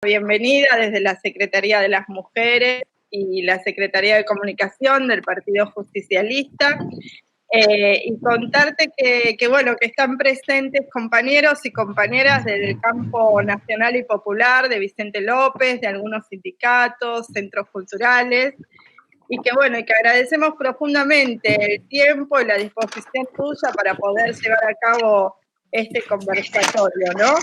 Bienvenida desde la Secretaría de las Mujeres y la Secretaría de Comunicación del Partido Justicialista, y contarte que bueno, que están presentes compañeros y compañeras del campo nacional y popular, de Vicente López, de algunos sindicatos, centros culturales, y que bueno, y que agradecemos profundamente el tiempo y la disposición tuya para poder llevar a cabo este conversatorio, ¿no?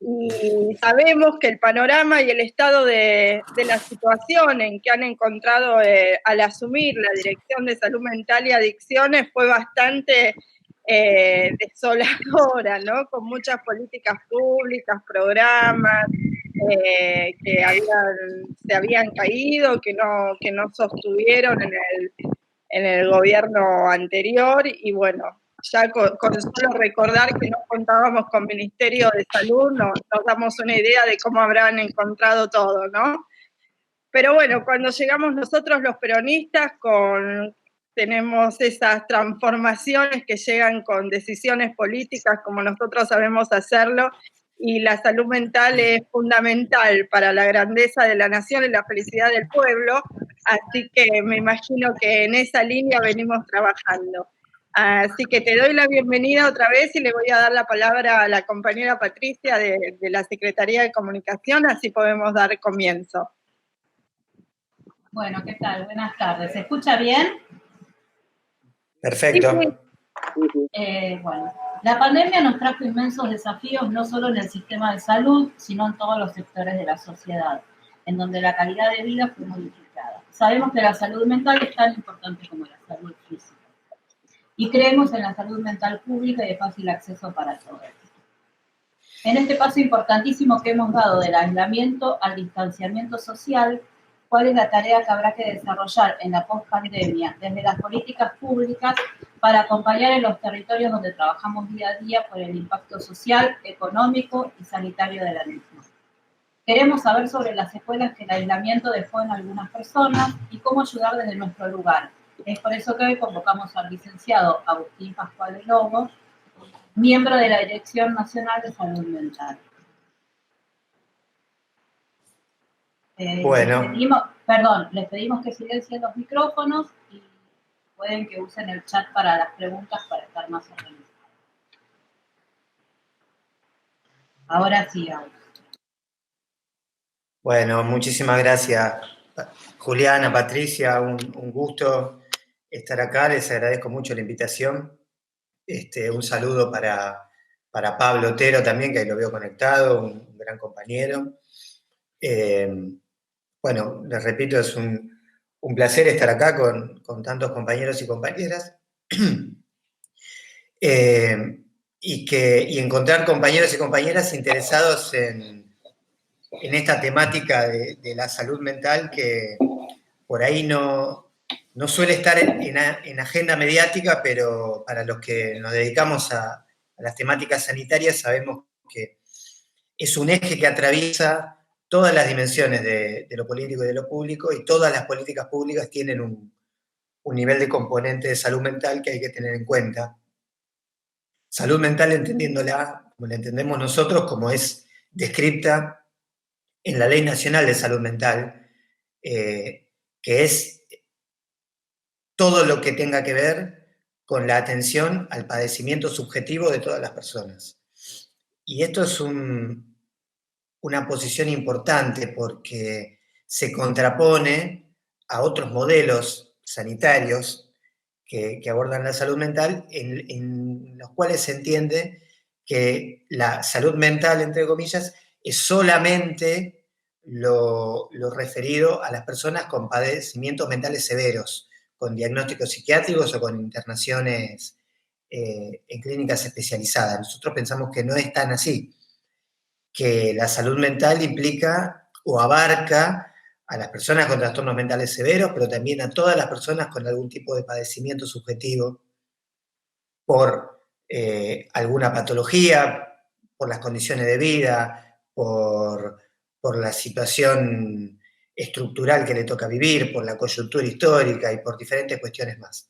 Y sabemos que el panorama y el estado de la situación en que han encontrado al asumir la Dirección de Salud Mental y Adicciones fue bastante desoladora, ¿no? Con muchas políticas públicas, programas que se habían caído, que no sostuvieron en el gobierno anterior, y bueno, ya con solo recordar que no contábamos con Ministerio de Salud, nos damos una idea de cómo habrán encontrado todo, ¿no? Pero bueno, cuando llegamos nosotros los peronistas, tenemos esas transformaciones que llegan con decisiones políticas como nosotros sabemos hacerlo, y la salud mental es fundamental para la grandeza de la nación y la felicidad del pueblo, así que me imagino que en esa línea venimos trabajando. Así que te doy la bienvenida otra vez y le voy a dar la palabra a la compañera Patricia de la Secretaría de Comunicación, así podemos dar comienzo. Bueno, ¿qué tal? Buenas tardes. ¿Se escucha bien? Perfecto. Bueno, la pandemia nos trajo inmensos desafíos, no solo en el sistema de salud, sino en todos los sectores de la sociedad, en donde la calidad de vida fue modificada. Sabemos que la salud mental es tan importante como la salud física. Y creemos en la salud mental pública y de fácil acceso para todos. En este paso importantísimo que hemos dado del aislamiento al distanciamiento social, ¿cuál es la tarea que habrá que desarrollar en la pospandemia desde las políticas públicas para acompañar en los territorios donde trabajamos día a día por el impacto social, económico y sanitario de la misma? Queremos saber sobre las secuelas que el aislamiento dejó en algunas personas y cómo ayudar desde nuestro lugar. Es por eso que hoy convocamos al licenciado Agustín Pascual de Lobo, miembro de la Dirección Nacional de Salud Mental. Bueno. Les pedimos que silencien los micrófonos y pueden que usen el chat para las preguntas para estar más organizados. Ahora sí, Augusto. Bueno, muchísimas gracias, Juliana, Patricia, un gusto estar acá, les agradezco mucho la invitación. Un saludo para Pablo Otero también, que ahí lo veo conectado, un gran compañero. Bueno, les repito, es un placer estar acá con tantos compañeros y compañeras. Y encontrar compañeros y compañeras interesados en esta temática de la salud mental, que por ahí no suele estar en agenda mediática, pero para los que nos dedicamos a las temáticas sanitarias sabemos que es un eje que atraviesa todas las dimensiones de lo político y de lo público, y todas las políticas públicas tienen un nivel de componente de salud mental que hay que tener en cuenta. Salud mental entendiéndola como la entendemos nosotros, como es descrita en la Ley Nacional de Salud Mental, que es todo lo que tenga que ver con la atención al padecimiento subjetivo de todas las personas. Y esto es una posición importante porque se contrapone a otros modelos sanitarios que abordan la salud mental, en los cuales se entiende que la salud mental, entre comillas, es solamente lo referido a las personas con padecimientos mentales severos, con diagnósticos psiquiátricos o con internaciones en clínicas especializadas. Nosotros pensamos que no es tan así, que la salud mental implica o abarca a las personas con trastornos mentales severos, pero también a todas las personas con algún tipo de padecimiento subjetivo por alguna patología, por las condiciones de vida, por la situación estructural que le toca vivir, por la coyuntura histórica y por diferentes cuestiones más.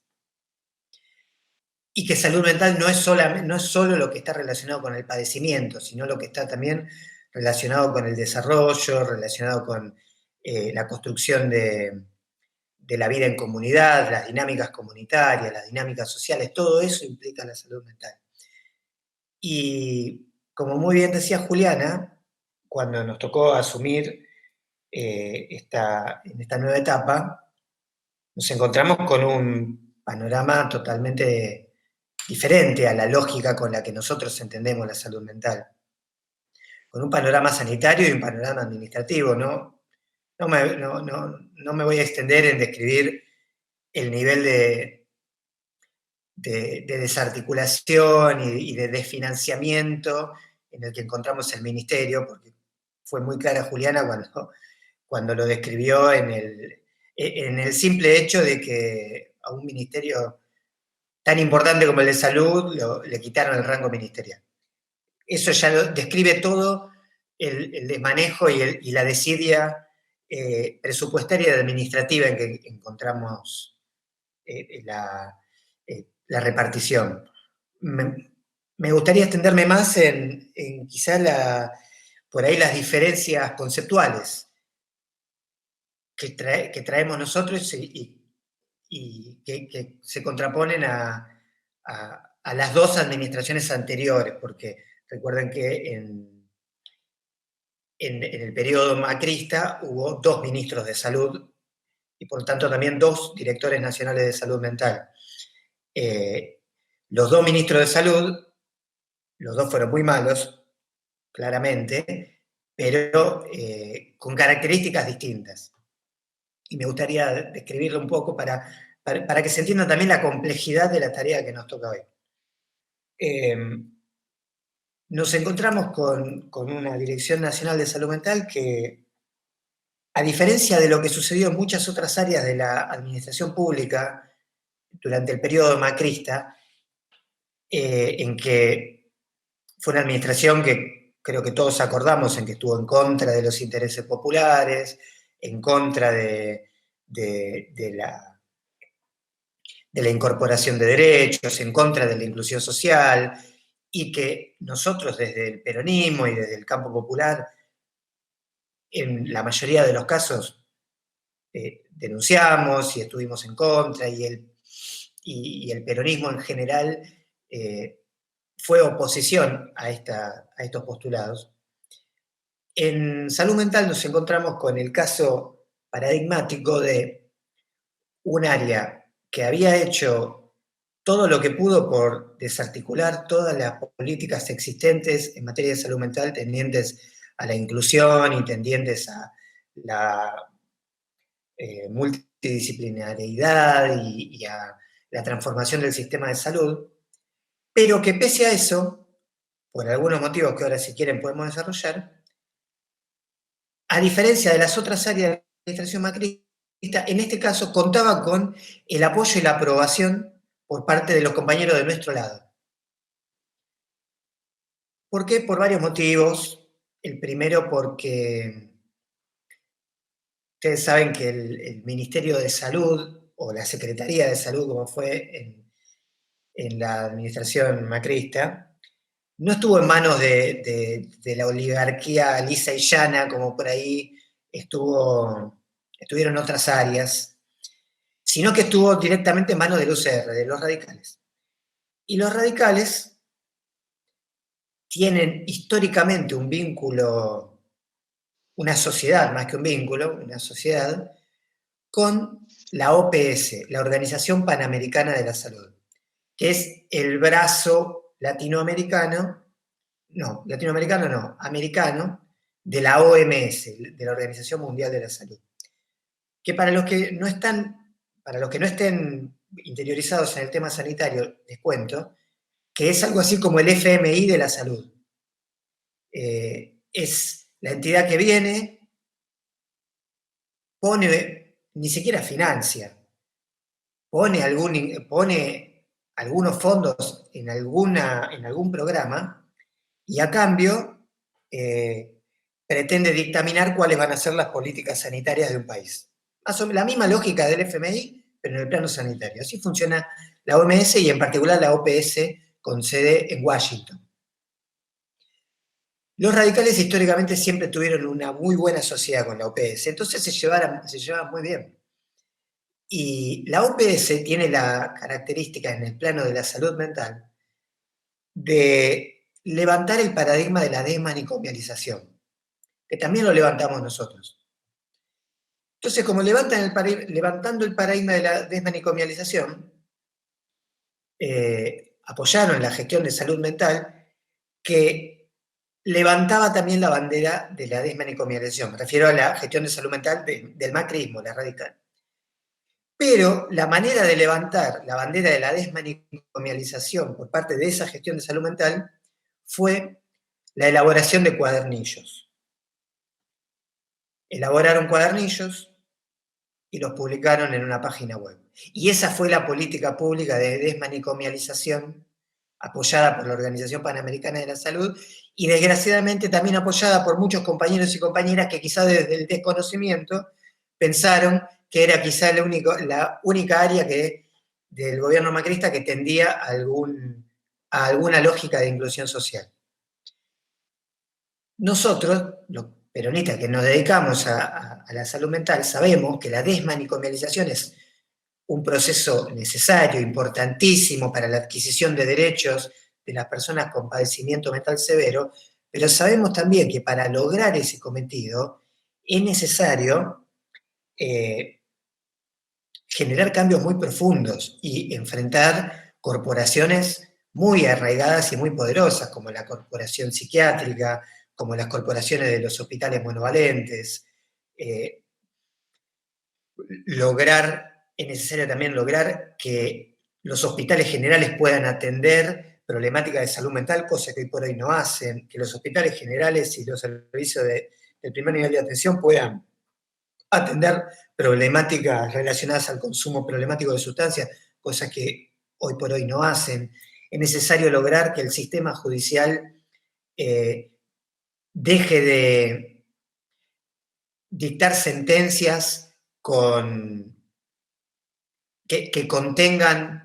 Y que salud mental no es solo lo que está relacionado con el padecimiento, sino lo que está también relacionado con el desarrollo, relacionado con la construcción de la vida en comunidad, las dinámicas comunitarias, las dinámicas sociales, todo eso implica la salud mental. Y como muy bien decía Juliana, cuando nos tocó asumir en esta nueva etapa, nos encontramos con un panorama totalmente diferente a la lógica con la que nosotros entendemos la salud mental. Con un panorama sanitario y un panorama administrativo, ¿no? No me voy a extender en describir el nivel de desarticulación y de desfinanciamiento en el que encontramos el ministerio, porque fue muy clara Juliana cuando lo describió en el simple hecho de que a un ministerio tan importante como el de salud le quitaron el rango ministerial. Eso ya lo describe todo el desmanejo y la desidia presupuestaria y administrativa en que encontramos la repartición. Me gustaría extenderme más en quizá por ahí las diferencias conceptuales que traemos nosotros y que se contraponen a las dos administraciones anteriores, porque recuerden que en el periodo macrista hubo 2 ministros de salud y por lo tanto también 2 directores nacionales de salud mental. Los 2 ministros de salud, los 2 fueron muy malos, claramente, pero con características distintas. Y me gustaría describirlo un poco para que se entienda también la complejidad de la tarea que nos toca hoy. Nos encontramos con una Dirección Nacional de Salud Mental que, a diferencia de lo que sucedió en muchas otras áreas de la administración pública durante el periodo macrista, en que fue una administración que creo que todos acordamos en que estuvo en contra de los intereses populares, en contra de la incorporación de derechos, en contra de la inclusión social, y que nosotros desde el peronismo y desde el campo popular, en la mayoría de los casos, denunciamos y estuvimos en contra, y el peronismo en general fue oposición a estos postulados. En salud mental nos encontramos con el caso paradigmático de un área que había hecho todo lo que pudo por desarticular todas las políticas existentes en materia de salud mental tendientes a la inclusión y tendientes a la multidisciplinariedad y a la transformación del sistema de salud, pero que pese a eso, por algunos motivos que ahora si quieren podemos desarrollar, a diferencia de las otras áreas de la administración macrista, en este caso contaba con el apoyo y la aprobación por parte de los compañeros de nuestro lado. ¿Por qué? Por varios motivos. El primero porque ustedes saben que el Ministerio de Salud, o la Secretaría de Salud, como fue en la administración macrista, no estuvo en manos de la oligarquía lisa y llana, como por ahí estuvieron otras áreas, sino que estuvo directamente en manos del UCR, de los radicales. Y los radicales tienen históricamente un vínculo, una sociedad, más que un vínculo, una sociedad, con la OPS, la Organización Panamericana de la Salud, que es el brazo americano de la OMS, de la Organización Mundial de la Salud. Que para los que no estén interiorizados en el tema sanitario, les cuento que es algo así como el FMI de la salud. Es la entidad que viene, ni siquiera financia, pone algunos fondos en algún programa y a cambio pretende dictaminar cuáles van a ser las políticas sanitarias de un país. La misma lógica del FMI, pero en el plano sanitario. Así funciona la OMS y en particular la OPS con sede en Washington. Los radicales históricamente siempre tuvieron una muy buena sociedad con la OPS, entonces se llevaban muy bien. Y la OPS tiene la característica en el plano de la salud mental de levantar el paradigma de la desmanicomialización, que también lo levantamos nosotros. Entonces, como levantando el paradigma de la desmanicomialización, apoyaron la gestión de salud mental que levantaba también la bandera de la desmanicomialización. Me refiero a la gestión de salud mental del macrismo, la radical. Pero la manera de levantar la bandera de la desmanicomialización por parte de esa gestión de salud mental fue la elaboración de cuadernillos. Elaboraron cuadernillos y los publicaron en una página web. Y esa fue la política pública de desmanicomialización apoyada por la Organización Panamericana de la Salud y desgraciadamente también apoyada por muchos compañeros y compañeras que quizá desde el desconocimiento pensaron que era quizá la única área del gobierno macrista que tendía a alguna lógica de inclusión social. Nosotros, los peronistas que nos dedicamos a la salud mental, sabemos que la desmanicomialización es un proceso necesario, importantísimo para la adquisición de derechos de las personas con padecimiento mental severo, pero sabemos también que para lograr ese cometido es necesario generar cambios muy profundos y enfrentar corporaciones muy arraigadas y muy poderosas, como la corporación psiquiátrica, como las corporaciones de los hospitales monovalentes. Es necesario también lograr que los hospitales generales puedan atender problemáticas de salud mental, cosa que hoy por hoy no hacen, que los hospitales generales y los servicios del primer nivel de atención puedan atender problemáticas relacionadas al consumo problemático de sustancias, cosas que hoy por hoy no hacen. Es necesario lograr que el sistema judicial deje de dictar sentencias que contengan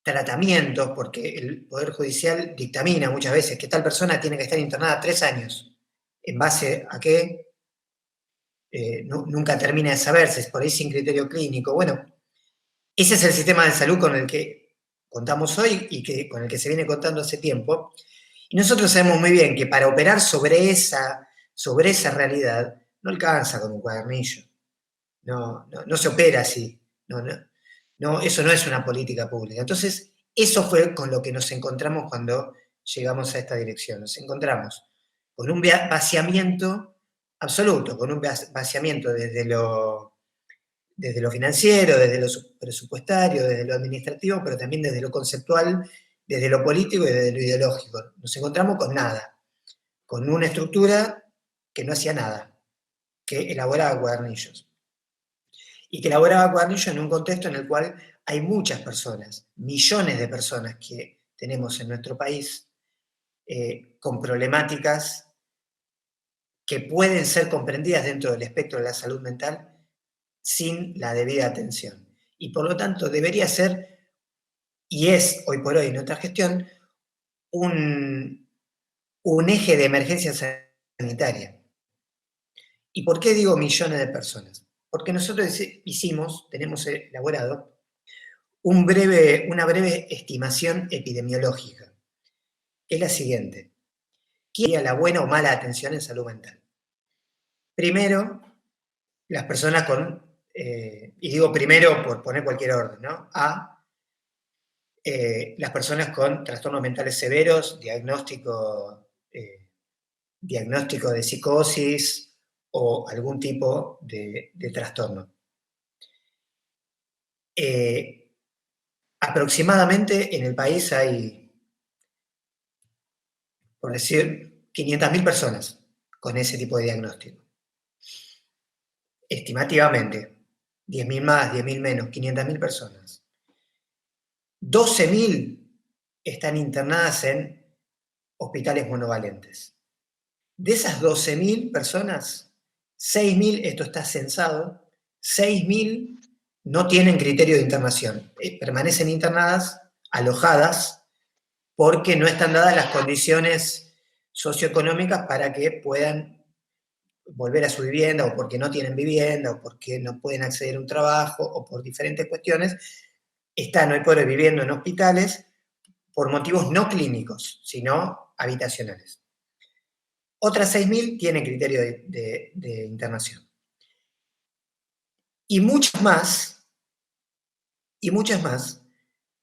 tratamientos, porque el Poder Judicial dictamina muchas veces que tal persona tiene que estar internada 3 años. ¿En base a qué? Nunca termina de saberse, por ahí sin criterio clínico. Bueno, ese es el sistema de salud con el que contamos hoy y con el que se viene contando hace tiempo. Y nosotros sabemos muy bien que para operar sobre esa realidad no alcanza con un cuadernillo. No se opera así. No, eso no es una política pública. Entonces, eso fue con lo que nos encontramos cuando llegamos a esta dirección. Nos encontramos con un vaciamiento absoluto, con un vaciamiento desde lo financiero, desde lo presupuestario, desde lo administrativo, pero también desde lo conceptual, desde lo político y desde lo ideológico. Nos encontramos con nada, con una estructura que no hacía nada, que elaboraba cuadernillos. Y que elaboraba cuadernillos en un contexto en el cual hay muchas personas, millones de personas que tenemos en nuestro país, con problemáticas que pueden ser comprendidas dentro del espectro de la salud mental sin la debida atención. Y por lo tanto debería ser, y es hoy por hoy en nuestra gestión, un eje de emergencia sanitaria. ¿Y por qué digo millones de personas? Porque nosotros tenemos elaborado una breve estimación epidemiológica, que es la siguiente. ¿Quién haría la buena o mala atención en salud mental? Primero, las personas con, y digo primero por poner cualquier orden, ¿no? Las personas con trastornos mentales severos, diagnóstico de psicosis o algún tipo de trastorno. Aproximadamente en el país hay, por decir, 500.000 personas con ese tipo de diagnóstico. Estimativamente, 10.000 más, 10.000 menos, 500.000 personas. 12.000 están internadas en hospitales monovalentes. De esas 12.000 personas, 6.000, esto está censado, 6.000 no tienen criterio de internación. Permanecen internadas, alojadas, porque no están dadas las condiciones socioeconómicas para que puedan volver a su vivienda, o porque no tienen vivienda, o porque no pueden acceder a un trabajo, o por diferentes cuestiones, están hoy por hoy viviendo en hospitales por motivos no clínicos, sino habitacionales. Otras 6.000 tienen criterio de internación. Y muchas más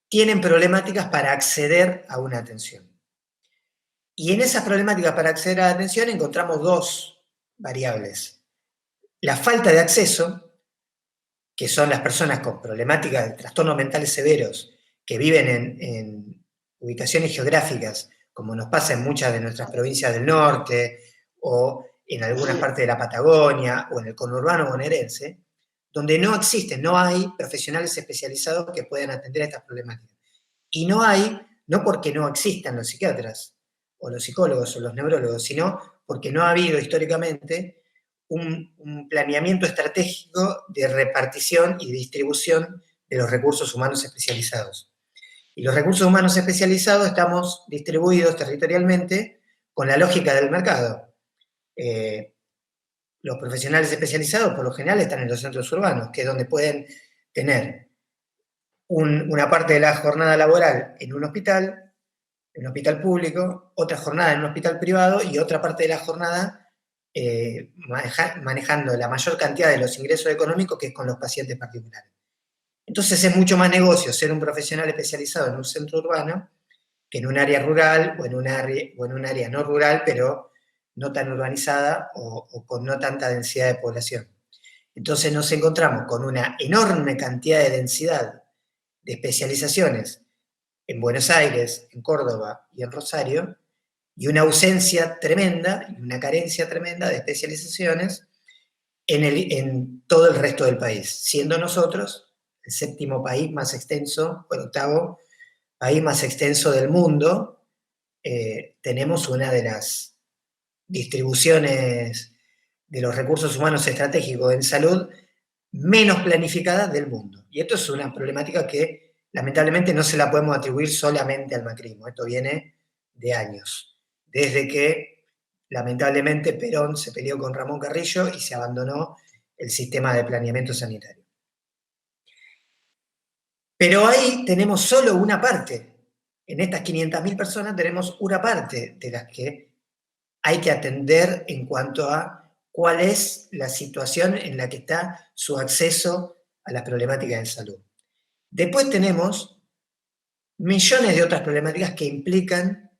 tienen problemáticas para acceder a una atención. Y en esas problemáticas para acceder a la atención encontramos dos variables. La falta de acceso, que son las personas con problemáticas de trastornos mentales severos que viven en ubicaciones geográficas, como nos pasa en muchas de nuestras provincias del norte, o en algunas partes de la Patagonia, o en el conurbano bonaerense, donde no existen, no hay profesionales especializados que puedan atender estas problemáticas. Y no hay, no porque no existan los psiquiatras, o los psicólogos, o los neurólogos, sino porque no ha habido históricamente un planeamiento estratégico de repartición y distribución de los recursos humanos especializados. Y los recursos humanos especializados estamos distribuidos territorialmente con la lógica del mercado. Los profesionales especializados por lo general están en los centros urbanos, que es donde pueden tener una parte de la jornada laboral en un hospital público, otra jornada en un hospital privado y otra parte de la jornada manejando la mayor cantidad de los ingresos económicos, que es con los pacientes particulares. Entonces es mucho más negocio ser un profesional especializado en un centro urbano que en un área rural o en un área no rural, pero no tan urbanizada o con no tanta densidad de población. Entonces nos encontramos con una enorme cantidad de densidad de especializaciones en Buenos Aires, en Córdoba y en Rosario, y una ausencia tremenda y una carencia tremenda de especializaciones en todo el resto del país, siendo nosotros el séptimo país más extenso, o el octavo país más extenso del mundo. Tenemos una de las distribuciones de los recursos humanos estratégicos en salud menos planificadas del mundo. Y esto es una problemática que lamentablemente no se la podemos atribuir solamente al macrismo. Esto viene de años, desde que lamentablemente Perón se peleó con Ramón Carrillo y se abandonó el sistema de planeamiento sanitario. Pero ahí tenemos solo una parte. En estas 500.000 personas tenemos una parte de las que hay que atender en cuanto a cuál es la situación en la que está su acceso a las problemáticas de salud. Después tenemos millones de otras problemáticas que implican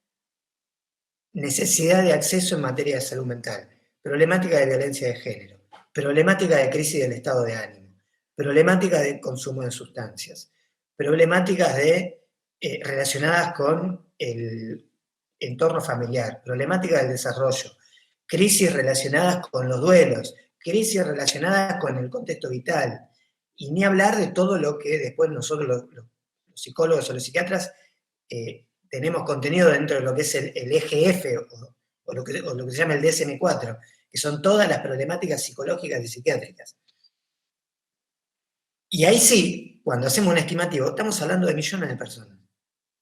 necesidad de acceso en materia de salud mental, problemática de violencia de género, problemática de crisis del estado de ánimo, problemática de consumo de sustancias, problemáticas relacionadas con el entorno familiar, problemática del desarrollo, crisis relacionadas con los duelos, crisis relacionadas con el contexto vital, y ni hablar de todo lo que después nosotros los psicólogos o los psiquiatras tenemos contenido dentro de lo que es el EGF o lo que se llama el DSM-4, que son todas las problemáticas psicológicas y psiquiátricas. Y ahí sí, cuando hacemos un estimativo, estamos hablando de millones de personas.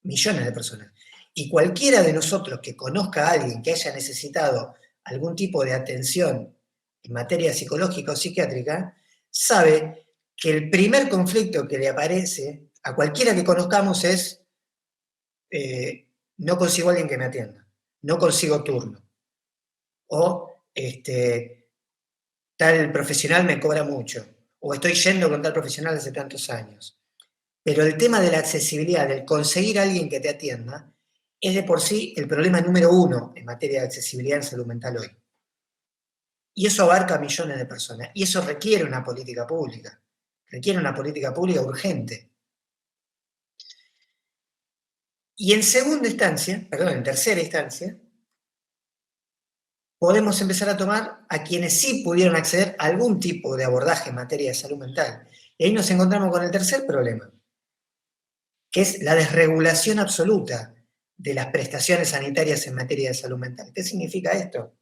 Millones de personas. Y cualquiera de nosotros que conozca a alguien que haya necesitado algún tipo de atención en materia psicológica o psiquiátrica, sabe que el primer conflicto que le aparece a cualquiera que conozcamos es no consigo a alguien que me atienda, no consigo turno, o tal profesional me cobra mucho, o estoy yendo con tal profesional hace tantos años. Pero el tema de la accesibilidad, del conseguir a alguien que te atienda, es de por sí el problema número uno en materia de accesibilidad en salud mental hoy. Y eso abarca a millones de personas. Y eso requiere una política pública. Requiere una política pública urgente. Y en tercera instancia, podemos empezar a tomar a quienes sí pudieron acceder a algún tipo de abordaje en materia de salud mental. Y ahí nos encontramos con el tercer problema, que es la desregulación absoluta de las prestaciones sanitarias en materia de salud mental. ¿Qué significa esto?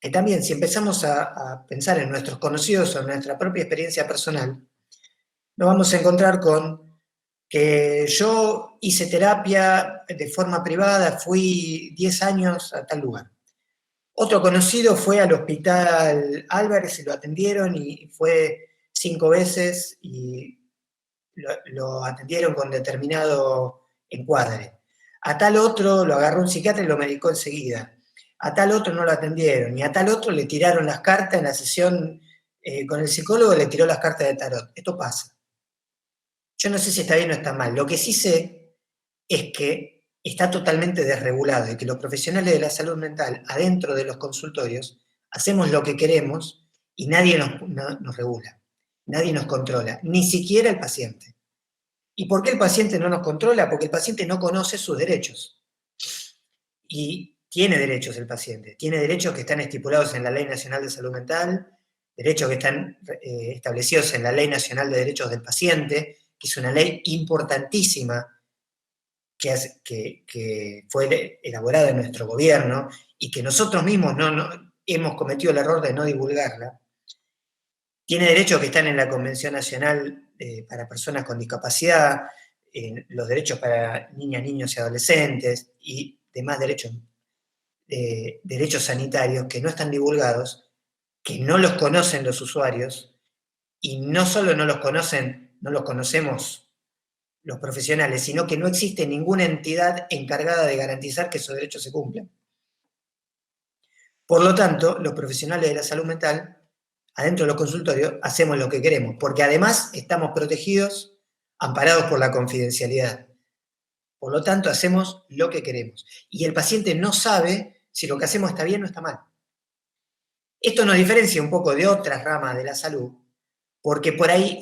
Que también si empezamos a pensar en nuestros conocidos o en nuestra propia experiencia personal, nos vamos a encontrar con que yo hice terapia de forma privada, fui 10 años a tal lugar. Otro conocido fue al hospital Álvarez y lo atendieron y fue 5 veces y lo atendieron con determinado encuadre. A tal otro lo agarró un psiquiatra y lo medicó enseguida. A tal otro no lo atendieron y a tal otro le tiraron las cartas en la sesión con el psicólogo, le tiró las cartas de tarot. Esto pasa. Yo no sé si está bien o está mal. Lo que sí sé es que está totalmente desregulado y que los profesionales de la salud mental adentro de los consultorios hacemos lo que queremos y nadie nos regula, nadie nos controla, ni siquiera el paciente. ¿Y por qué el paciente no nos controla? Porque el paciente no conoce sus derechos. Y tiene derechos el paciente, tiene derechos que están estipulados en la Ley Nacional de Salud Mental, derechos que están establecidos en la Ley Nacional de Derechos del Paciente, que es una ley importantísima que fue elaborada en nuestro gobierno y que nosotros mismos no hemos cometido el error de no divulgarla. Tiene derechos que están en la Convención Nacional para Personas con Discapacidad, los derechos para niñas, niños y adolescentes y demás derechos, derechos sanitarios que no están divulgados, que no los conocen los usuarios y no solo no los conocemos los profesionales, sino que no existe ninguna entidad encargada de garantizar que esos derechos se cumplan. Por lo tanto, los profesionales de la salud mental, adentro de los consultorios, hacemos lo que queremos, porque además estamos protegidos, amparados por la confidencialidad. Por lo tanto, hacemos lo que queremos. Y el paciente no sabe si lo que hacemos está bien o está mal. Esto nos diferencia un poco de otras ramas de la salud, porque por ahí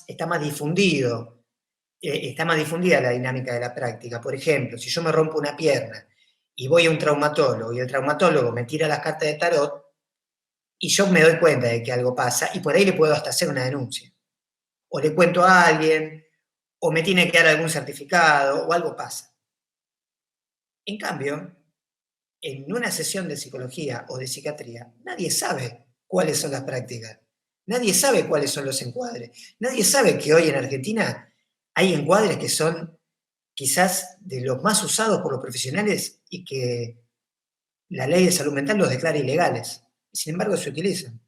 está más difundido. Está más difundida la dinámica de la práctica. Por ejemplo, si yo me rompo una pierna y voy a un traumatólogo y el traumatólogo me tira las cartas de tarot y yo me doy cuenta de que algo pasa y por ahí le puedo hasta hacer una denuncia. O le cuento a alguien, o me tiene que dar algún certificado, o algo pasa. En cambio, en una sesión de psicología o de psiquiatría, nadie sabe cuáles son las prácticas. Nadie sabe cuáles son los encuadres. Nadie sabe que hoy en Argentina hay encuadres que son quizás de los más usados por los profesionales y que la ley de salud mental los declara ilegales. Sin embargo, se utilizan.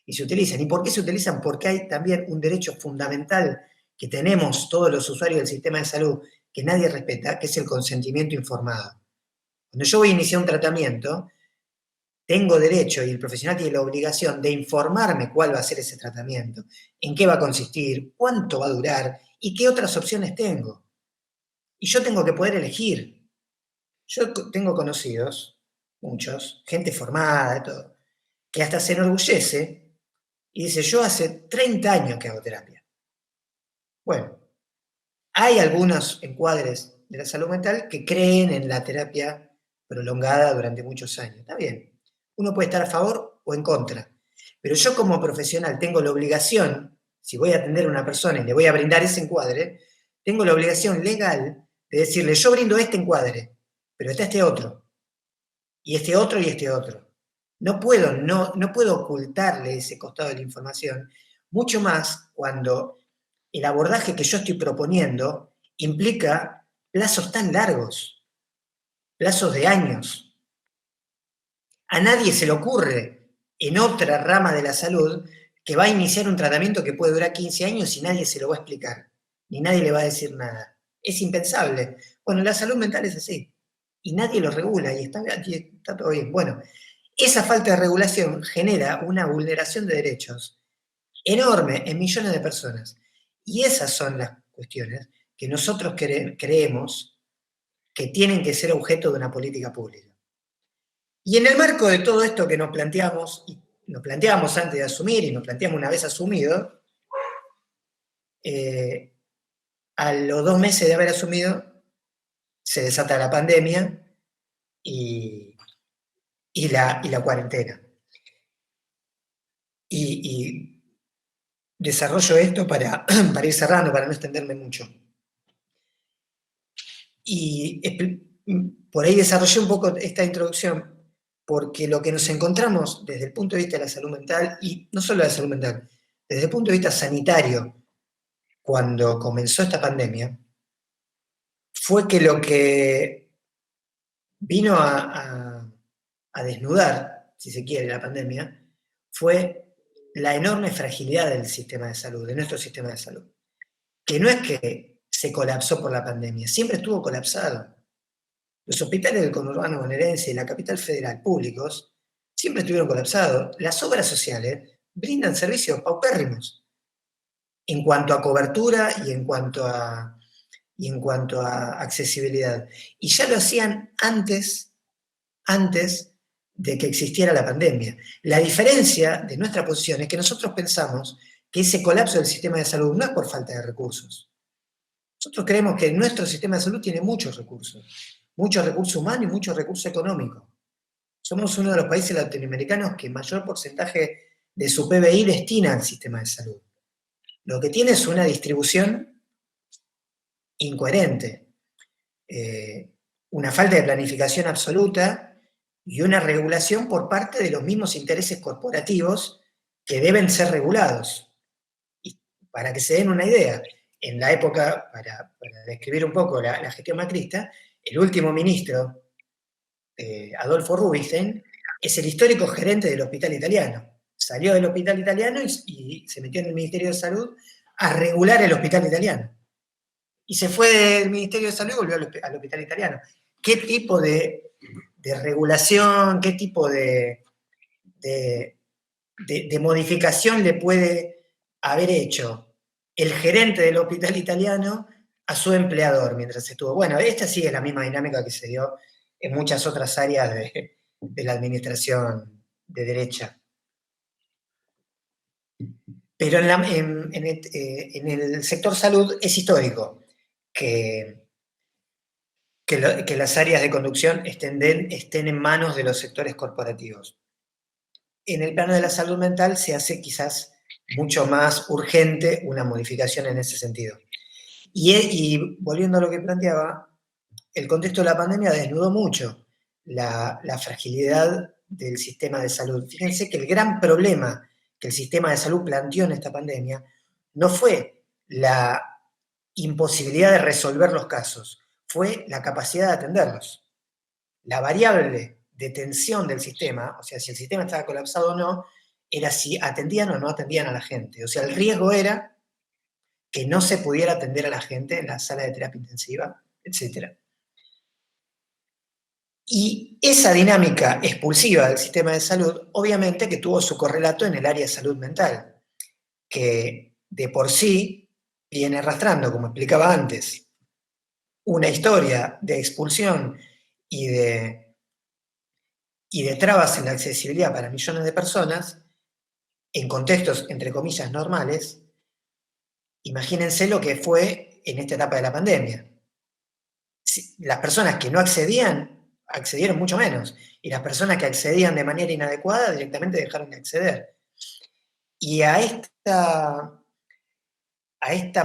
Y se utilizan. ¿Y por qué se utilizan? Porque hay también un derecho fundamental que tenemos todos los usuarios del sistema de salud que nadie respeta, que es el consentimiento informado. Cuando yo voy a iniciar un tratamiento, tengo derecho y el profesional tiene la obligación de informarme cuál va a ser ese tratamiento, en qué va a consistir, cuánto va a durar y qué otras opciones tengo. Y yo tengo que poder elegir. Yo tengo conocidos, muchos, gente formada, todo, que hasta se enorgullece y dice, yo hace 30 años que hago terapia. Bueno, hay algunos encuadres de la salud mental que creen en la terapia prolongada durante muchos años. Está bien. Uno puede estar a favor o en contra. Pero yo como profesional tengo la obligación, si voy a atender a una persona y le voy a brindar ese encuadre, tengo la obligación legal de decirle, yo brindo este encuadre, pero está este otro, y este otro y este otro. No puedo ocultarle ese costado de la información, mucho más cuando el abordaje que yo estoy proponiendo implica plazos tan largos, plazos de años. A nadie se le ocurre en otra rama de la salud que va a iniciar un tratamiento que puede durar 15 años y nadie se lo va a explicar, ni nadie le va a decir nada. Es impensable. Bueno, la salud mental es así, y nadie lo regula, y está todo bien. Bueno, esa falta de regulación genera una vulneración de derechos enorme en millones de personas. Y esas son las cuestiones que nosotros creemos que tienen que ser objeto de una política pública. Y en el marco de todo esto que nos planteamos antes de asumir y nos planteamos una vez asumido, a los 2 meses de haber asumido, se desata la pandemia y la cuarentena. Y desarrollo esto para ir cerrando, para no extenderme mucho. Y por ahí desarrollé un poco esta introducción, porque lo que nos encontramos desde el punto de vista de la salud mental, y no solo de la salud mental, desde el punto de vista sanitario, cuando comenzó esta pandemia fue que lo que vino a desnudar, si se quiere, la pandemia, fue la enorme fragilidad del sistema de salud, de nuestro sistema de salud. Que no es que se colapsó por la pandemia, siempre estuvo colapsado. Los hospitales del conurbano bonaerense y la capital federal públicos siempre estuvieron colapsados. Las obras sociales brindan servicios paupérrimos en cuanto a cobertura y en cuanto a accesibilidad. Y ya lo hacían antes de que existiera la pandemia. La diferencia de nuestra posición es que nosotros pensamos que ese colapso del sistema de salud no es por falta de recursos. Nosotros creemos que nuestro sistema de salud tiene muchos recursos humanos y muchos recursos económicos. Somos uno de los países latinoamericanos que mayor porcentaje de su PBI destina al sistema de salud. Lo que tiene es una distribución incoherente, una falta de planificación absoluta y una regulación por parte de los mismos intereses corporativos que deben ser regulados. Y para que se den una idea, en la época, para describir un poco la gestión macrista, el último ministro, Adolfo Rubinstein, es el histórico gerente del Hospital Italiano. Salió del Hospital Italiano y se metió en el Ministerio de Salud a regular el Hospital Italiano. Y se fue del Ministerio de Salud y volvió al Hospital Italiano. ¿Qué tipo de regulación, qué tipo de modificación le puede haber hecho el gerente del Hospital Italiano a su empleador mientras estuvo? Bueno, esta sí es la misma dinámica que se dio en muchas otras áreas de la administración de derecha. Pero en el sector salud es histórico que las áreas de conducción estén en manos de los sectores corporativos. En el plano de la salud mental se hace quizás mucho más urgente una modificación en ese sentido. Y volviendo a lo que planteaba, el contexto de la pandemia desnudó mucho la fragilidad del sistema de salud. Fíjense que el gran problema que el sistema de salud planteó en esta pandemia no fue la imposibilidad de resolver los casos, fue la capacidad de atenderlos. La variable de tensión del sistema, o sea, si el sistema estaba colapsado o no, era si atendían o no atendían a la gente. O sea, el riesgo era que no se pudiera atender a la gente en la sala de terapia intensiva, etc. Y esa dinámica expulsiva del sistema de salud, obviamente que tuvo su correlato en el área de salud mental, que de por sí viene arrastrando, como explicaba antes, una historia de expulsión y de trabas en la accesibilidad para millones de personas, en contextos, entre comillas, normales. Imagínense lo que fue en esta etapa de la pandemia. Las personas que no accedieron mucho menos, y las personas que accedían de manera inadecuada directamente dejaron de acceder. Y a esta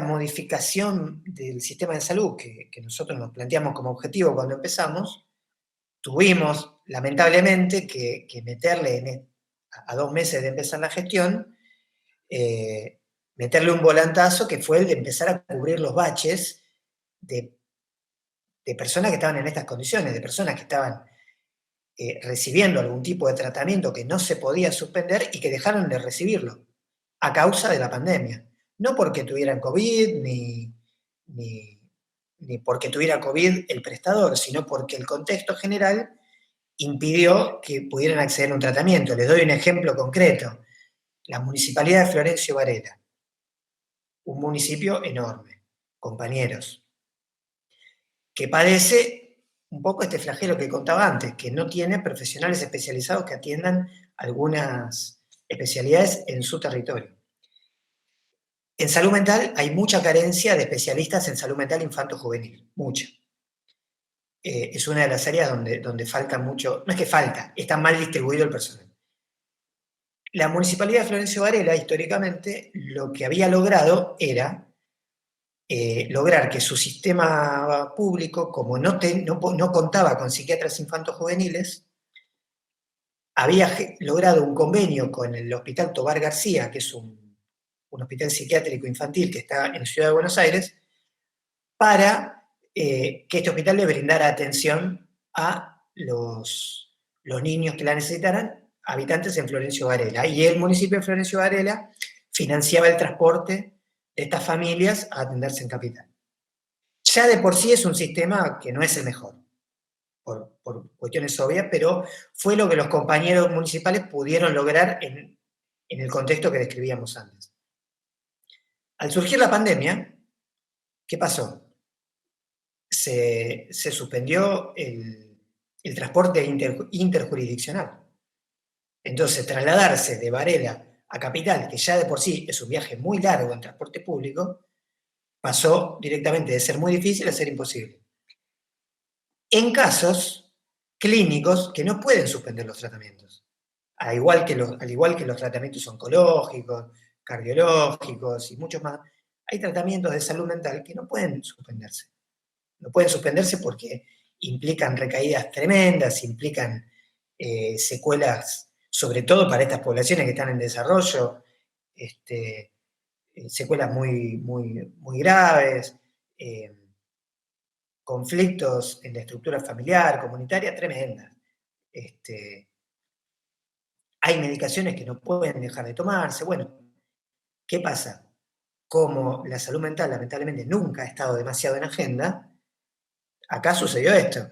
modificación del sistema de salud que nosotros nos planteamos como objetivo cuando empezamos, tuvimos lamentablemente que meterle a 2 meses de empezar la gestión, meterle un volantazo que fue el de empezar a cubrir los baches de personas que estaban en estas condiciones, de personas que estaban recibiendo algún tipo de tratamiento que no se podía suspender y que dejaron de recibirlo a causa de la pandemia. No porque tuvieran COVID ni porque tuviera COVID el prestador, sino porque el contexto general impidió que pudieran acceder a un tratamiento. Les doy un ejemplo concreto. La Municipalidad de Florencio Varela, un municipio enorme, compañeros, que padece un poco este flagelo que contaba antes, que no tiene profesionales especializados que atiendan algunas especialidades en su territorio. En salud mental hay mucha carencia de especialistas en salud mental infanto-juvenil, mucha. Es una de las áreas donde falta mucho, no es que falta, está mal distribuido el personal. La Municipalidad de Florencio Varela, históricamente, lo que había logrado era lograr que su sistema público, como no contaba con psiquiatras infanto-juveniles, había logrado un convenio con el Hospital Tobar García, que es un un hospital psiquiátrico infantil que está en Ciudad de Buenos Aires, para que este hospital le brindara atención a los niños que la necesitaran, habitantes en Florencio Varela. Y el municipio de Florencio Varela financiaba el transporte de estas familias a atenderse en Capital. Ya de por sí es un sistema que no es el mejor, por cuestiones obvias, pero fue lo que los compañeros municipales pudieron lograr en el contexto que describíamos antes. Al surgir la pandemia, ¿qué pasó? Se suspendió el transporte interjurisdiccional. Entonces, trasladarse de Varela a Capital, que ya de por sí es un viaje muy largo en transporte público, pasó directamente de ser muy difícil a ser imposible. En casos clínicos que no pueden suspender los tratamientos, al igual que los tratamientos oncológicos, cardiológicos y muchos más, hay tratamientos de salud mental que no pueden suspenderse. No pueden suspenderse porque implican recaídas tremendas, implican secuelas, sobre todo para estas poblaciones que están en desarrollo, secuelas muy, muy, muy graves, conflictos en la estructura familiar, comunitaria, tremendas. Hay medicaciones que no pueden dejar de tomarse. Bueno, ¿qué pasa? Como la salud mental lamentablemente nunca ha estado demasiado en agenda, acá sucedió esto.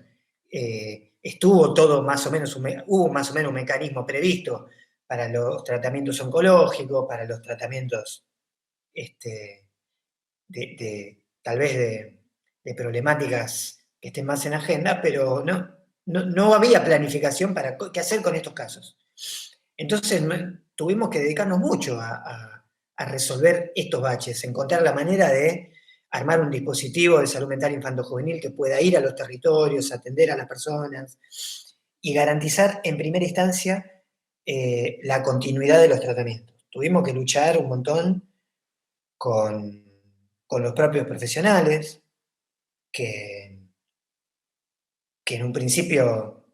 Hubo más o menos un mecanismo previsto para los tratamientos oncológicos, para los tratamientos tal vez de problemáticas que estén más en agenda, pero no había planificación para qué hacer con estos casos. Entonces tuvimos que dedicarnos mucho a resolver estos baches, encontrar la manera de armar un dispositivo de salud mental infanto-juvenil que pueda ir a los territorios, atender a las personas y garantizar en primera instancia la continuidad de los tratamientos. Tuvimos que luchar un montón con los propios profesionales que en un principio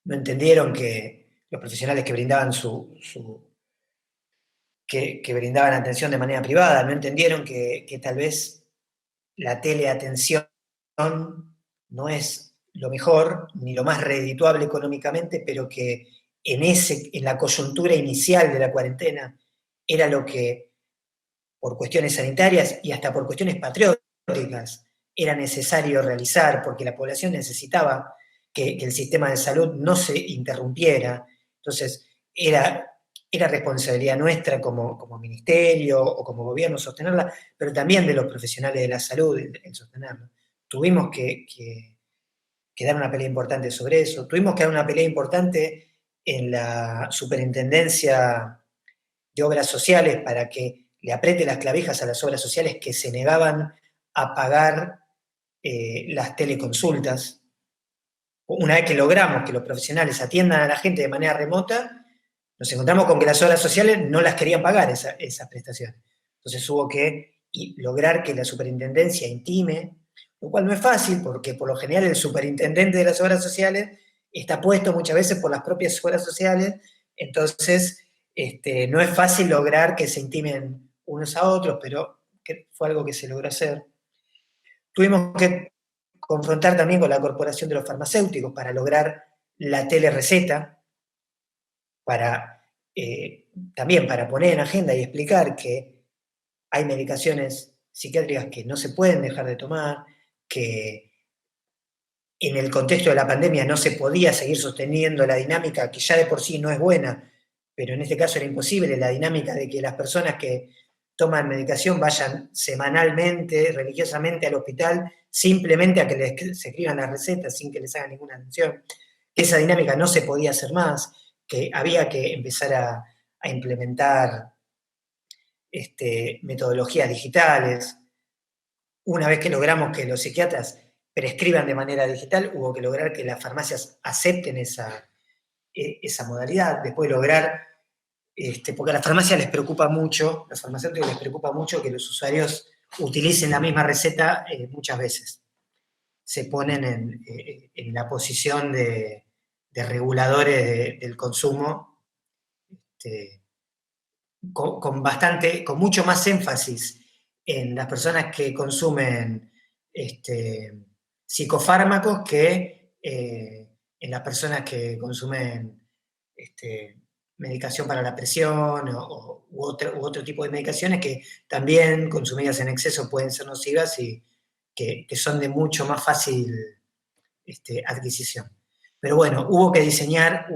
no entendieron que los profesionales que brindaban que brindaban atención de manera privada, no entendieron que tal vez la teleatención no es lo mejor ni lo más redituable económicamente, pero que en la coyuntura inicial de la cuarentena era lo que, por cuestiones sanitarias y hasta por cuestiones patrióticas, era necesario realizar, porque la población necesitaba que el sistema de salud no se interrumpiera. Entonces, era responsabilidad nuestra como ministerio o como gobierno sostenerla, pero también de los profesionales de la salud en sostenerla. Tuvimos que dar una pelea importante sobre eso. Tuvimos que dar una pelea importante en la Superintendencia de Obras Sociales para que le apriete las clavijas a las obras sociales que se negaban a pagar las teleconsultas. Una vez que logramos que los profesionales atiendan a la gente de manera remota, nos encontramos con que las obras sociales no las querían pagar esas prestaciones. Entonces hubo que lograr que la superintendencia intime, lo cual no es fácil porque por lo general el superintendente de las obras sociales está puesto muchas veces por las propias obras sociales, entonces no es fácil lograr que se intimen unos a otros, pero fue algo que se logró hacer. Tuvimos que confrontar también con la Corporación de los Farmacéuticos para lograr la telereceta, también para poner en agenda y explicar que hay medicaciones psiquiátricas que no se pueden dejar de tomar, que en el contexto de la pandemia no se podía seguir sosteniendo la dinámica, que ya de por sí no es buena, pero en este caso era imposible, la dinámica de que las personas que toman medicación vayan semanalmente, religiosamente al hospital, simplemente a que se escriban las recetas sin que les hagan ninguna atención. Esa dinámica no se podía hacer más, que había que empezar a implementar metodologías digitales. Una vez que logramos que los psiquiatras prescriban de manera digital, hubo que lograr que las farmacias acepten esa modalidad, después lograr, porque a las farmacias les preocupa mucho, los farmacéuticos les preocupa mucho que los usuarios utilicen la misma receta muchas veces. Se ponen en la posición de reguladores del consumo con mucho más énfasis en las personas que consumen psicofármacos que en las personas que consumen medicación para la presión u otro tipo de medicaciones que también consumidas en exceso pueden ser nocivas y que son de mucho más fácil adquisición. Pero bueno, hubo que diseñar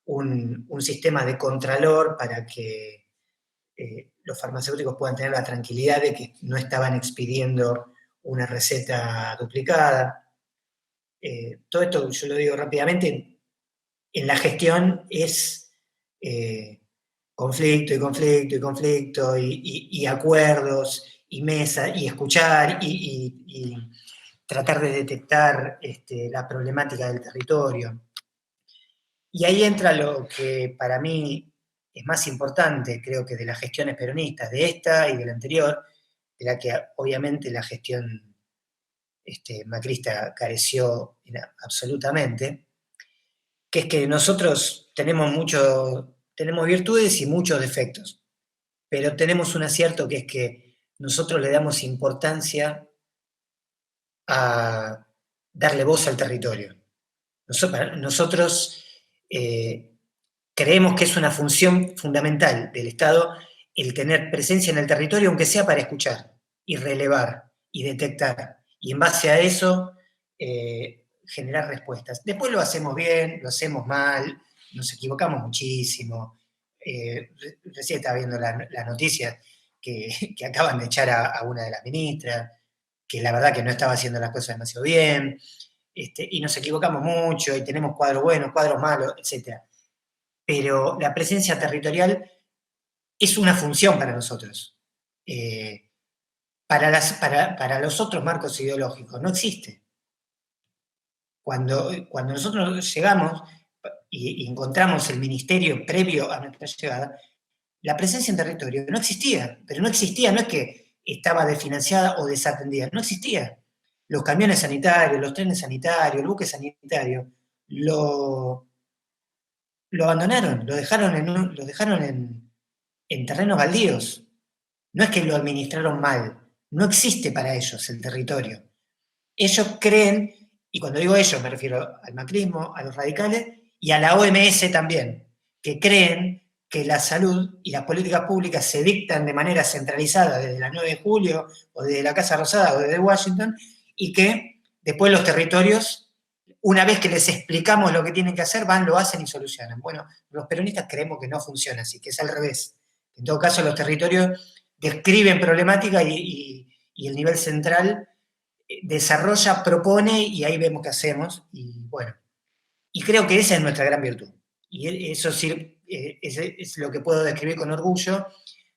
un sistema de contralor para que los farmacéuticos puedan tener la tranquilidad de que no estaban expidiendo una receta duplicada. Todo esto, yo lo digo rápidamente, en la gestión es conflicto y conflicto y conflicto y acuerdos y mesa y escuchar y tratar de detectar la problemática del territorio. Y ahí entra lo que para mí es más importante, creo que de las gestiones peronistas, de esta y de la anterior, de la que obviamente la gestión macrista careció absolutamente, que es que nosotros tenemos virtudes y muchos defectos, pero tenemos un acierto que es que nosotros le damos importancia a darle voz al territorio. Nosotros creemos que es una función fundamental del Estado el tener presencia en el territorio, aunque sea para escuchar y relevar y detectar. Y en base a eso, generar respuestas. Después lo hacemos bien, lo hacemos mal, nos equivocamos muchísimo. Recién estaba viendo la noticia que acaban de echar a una de las ministras, que la verdad que no estaba haciendo las cosas demasiado bien. Y nos equivocamos mucho, y tenemos cuadros buenos, cuadros malos, etc. Pero la presencia territorial es una función para nosotros. Para los otros marcos ideológicos no existe. Cuando nosotros llegamos y encontramos el ministerio previo a nuestra llegada, la presencia en territorio no existía, pero no existía, no es que estaba desfinanciada o desatendida, no existía. Los camiones sanitarios, los trenes sanitarios, el buque sanitario, lo abandonaron, lo dejaron en terrenos baldíos. No es que lo administraron mal, no existe para ellos el territorio. Ellos creen, y cuando digo ellos me refiero al macrismo, a los radicales y a la OMS también, que creen que la salud y las políticas públicas se dictan de manera centralizada desde la 9 de julio o desde la Casa Rosada o desde Washington y que después los territorios, una vez que les explicamos lo que tienen que hacer, van, lo hacen y solucionan. Bueno, los peronistas creemos que no funciona así, que es al revés. En todo caso, los territorios describen problemática y el nivel central desarrolla, propone y ahí vemos qué hacemos. Y bueno, y creo que esa es nuestra gran virtud. Y eso sí, es lo que puedo describir con orgullo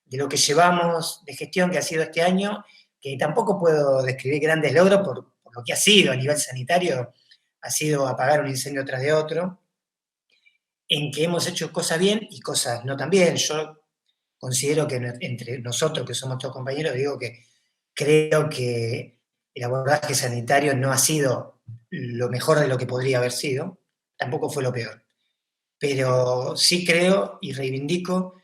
de lo que llevamos de gestión que ha sido este año, que tampoco puedo describir grandes logros por lo que ha sido a nivel sanitario, ha sido apagar un incendio tras de otro, en que hemos hecho cosas bien y cosas no tan bien. Yo considero que entre nosotros, que somos todos compañeros, digo que creo que el abordaje sanitario no ha sido lo mejor de lo que podría haber sido, tampoco fue lo peor. Pero sí creo y reivindico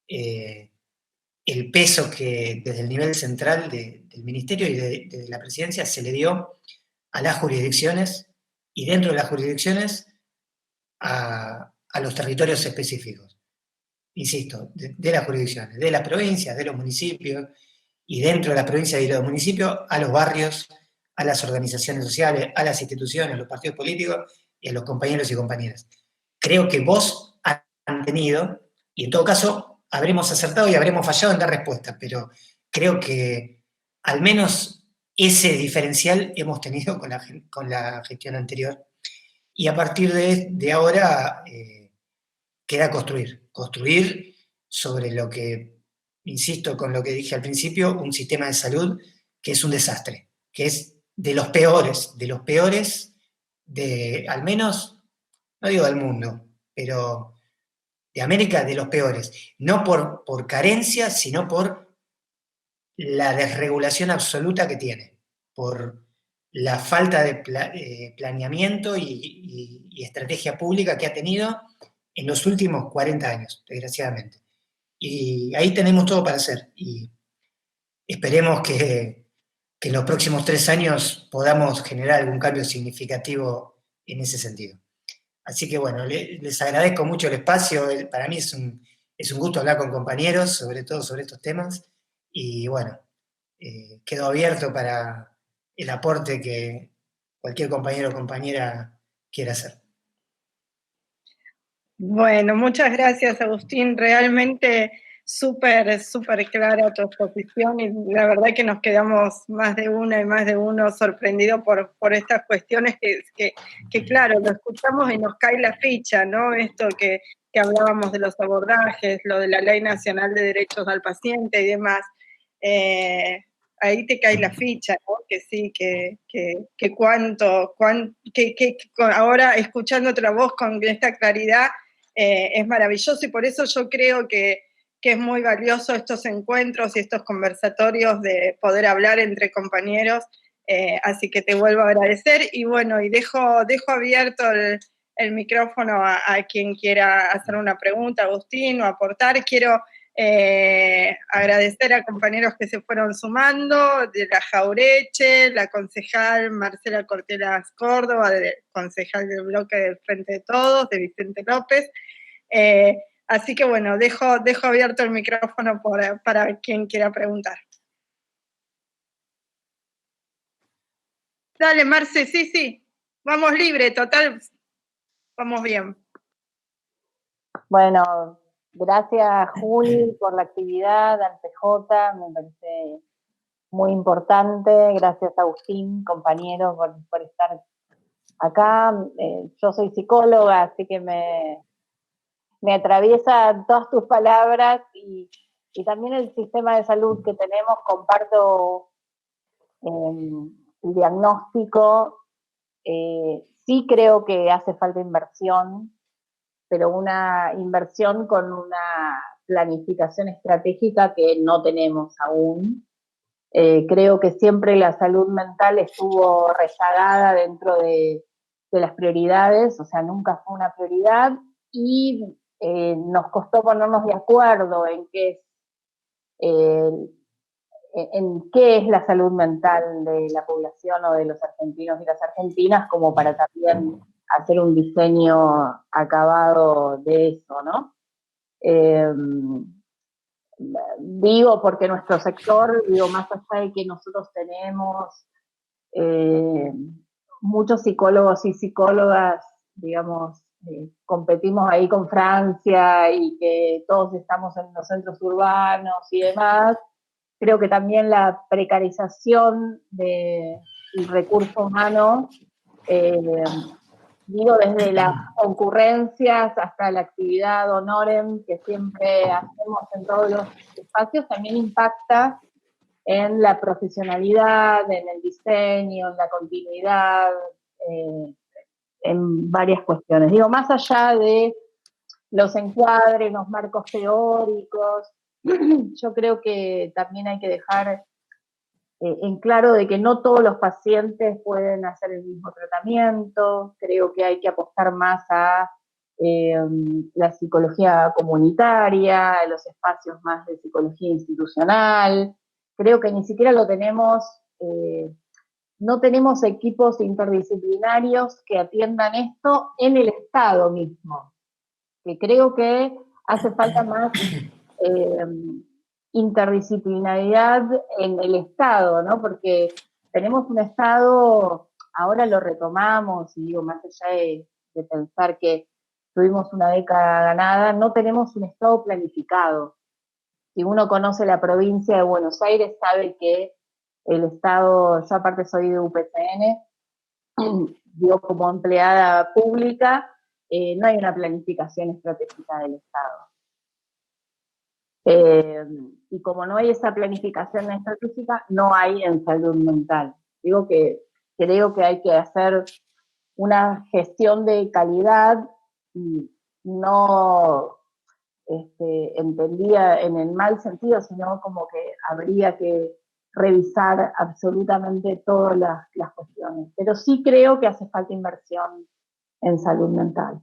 el peso que desde el nivel central del Ministerio y de la Presidencia se le dio a las jurisdicciones y dentro de las jurisdicciones a los territorios específicos. Insisto, de las jurisdicciones, de las provincias, de los municipios, y dentro de las provincias y de los municipios, a los barrios, a las organizaciones sociales, a las instituciones, a los partidos políticos y a los compañeros y compañeras. Creo que vos han tenido, y en todo caso habremos acertado y habremos fallado en dar respuestas, pero creo que al menos ese diferencial hemos tenido con la gestión anterior. Y a partir de ahora queda construir sobre lo que, insisto con lo que dije al principio, un sistema de salud que es un desastre, que es de los peores, al menos, no digo del mundo, pero de América, de los peores. No por carencia, sino por la desregulación absoluta que tiene, por la falta de planeamiento y estrategia pública que ha tenido en los últimos 40 años, desgraciadamente. y ahí tenemos todo para hacer. Y esperemos que en los próximos 3 años podamos generar algún cambio significativo en ese sentido. Así que bueno, les agradezco mucho el espacio. Para mí es un gusto hablar con compañeros, sobre todo sobre estos temas. Y bueno, quedo abierto para el aporte que cualquier compañero o compañera quiera hacer. Bueno, muchas gracias, Agustín. Realmente súper, súper clara tu exposición y la verdad que nos quedamos más de una y más de uno sorprendidos por estas cuestiones que claro, lo escuchamos y nos cae la ficha, ¿no? Esto que hablábamos de los abordajes, lo de la Ley Nacional de Derechos al Paciente y demás. Ahí te cae la ficha, ¿no? Que sí, que ahora escuchando otra voz con esta claridad, es maravilloso y por eso yo creo que es muy valioso estos encuentros y estos conversatorios de poder hablar entre compañeros, así que te vuelvo a agradecer y bueno, y dejo abierto el micrófono a quien quiera hacer una pregunta, Agustín, o aportar. Quiero agradecer a compañeros que se fueron sumando, de la Jaureche, la concejal Marcela Cortelas Córdoba, concejal del bloque del Frente de Todos, de Vicente López. Así que bueno, dejo abierto el micrófono para quien quiera preguntar. Dale, Marce, sí, vamos libre, total, vamos bien. Bueno, gracias Juli por la actividad, al PJ, me parece muy importante. Gracias Agustín, compañeros, por estar acá. Yo soy psicóloga, así que me atraviesan todas tus palabras y también el sistema de salud que tenemos. Comparto el diagnóstico. Sí creo que hace falta inversión, pero una inversión con una planificación estratégica que no tenemos aún. Creo que siempre la salud mental estuvo rezagada dentro de las prioridades, o sea, nunca fue una prioridad y nos costó ponernos de acuerdo en qué es la salud mental de la población o de los argentinos y las argentinas, como para también hacer un diseño acabado de eso, ¿no? Digo porque nuestro sector, más allá de que nosotros tenemos muchos psicólogos y psicólogas, digamos, competimos ahí con Francia y que todos estamos en los centros urbanos y demás, creo que también la precarización del recurso humano, digo, desde las concurrencias hasta la actividad honorem que siempre hacemos en todos los espacios, también impacta en la profesionalidad, en el diseño, en la continuidad, en varias cuestiones. Digo, más allá de los encuadres, los marcos teóricos, yo creo que también hay que dejar en claro de que no todos los pacientes pueden hacer el mismo tratamiento. Creo que hay que apostar más a la psicología comunitaria, a los espacios más de psicología institucional. Creo que ni siquiera lo tenemos, no tenemos equipos interdisciplinarios que atiendan esto en el Estado mismo, que creo que hace falta más interdisciplinaridad en el Estado, ¿no? Porque tenemos un Estado, ahora lo retomamos, y digo, más allá de pensar que tuvimos una década ganada, no tenemos un Estado planificado. Si uno conoce la provincia de Buenos Aires, sabe que el Estado, yo aparte soy de UPCN, digo, como empleada pública, no hay una planificación estratégica del Estado. Y como no hay esa planificación estratégica, no hay en salud mental. Digo que creo que hay que hacer una gestión de calidad, y no entendía en el mal sentido, sino como que habría que revisar absolutamente todas las cuestiones. Pero sí creo que hace falta inversión en salud mental.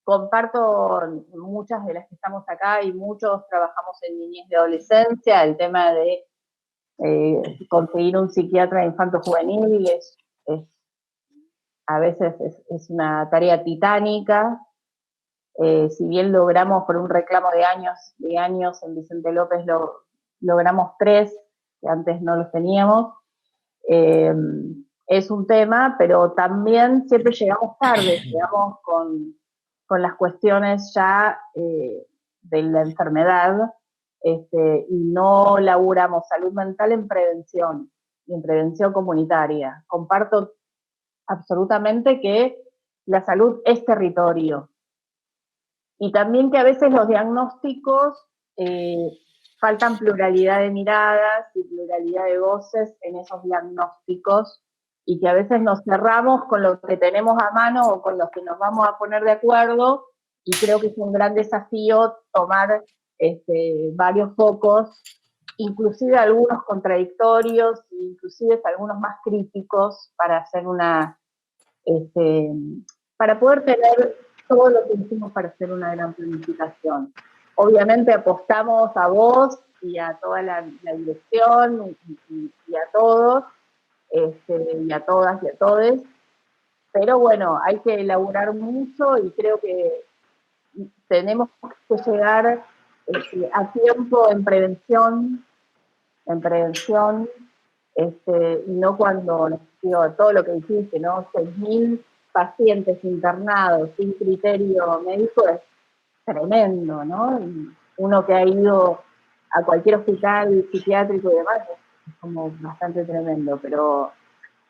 comparto muchas de las que estamos acá y muchos trabajamos en niñez y adolescencia, el tema de conseguir un psiquiatra infanto-juvenil a veces es una tarea titánica. Si bien logramos por un reclamo de años en Vicente López, logramos 3, que antes no los teníamos. Es un tema, pero también siempre llegamos tarde, llegamos con las cuestiones ya de la enfermedad, y no laburamos salud mental en prevención, y en prevención comunitaria. Comparto absolutamente que la salud es territorio, y también que a veces los diagnósticos faltan pluralidad de miradas y pluralidad de voces en esos diagnósticos, y que a veces nos cerramos con lo que tenemos a mano o con lo que nos vamos a poner de acuerdo, y creo que es un gran desafío tomar varios focos, inclusive algunos contradictorios, inclusive algunos más críticos, para hacer para poder tener todo lo que hicimos para hacer una gran planificación. Obviamente apostamos a vos y a toda la dirección y a todos, y a todas y a todes, pero bueno, hay que elaborar mucho y creo que tenemos que llegar a tiempo en prevención, y no cuando, digo, todo lo que dijiste, ¿no? 6.000 pacientes internados sin criterio médico es tremendo, ¿no? Y uno que ha ido a cualquier hospital psiquiátrico y demás es como bastante tremendo, pero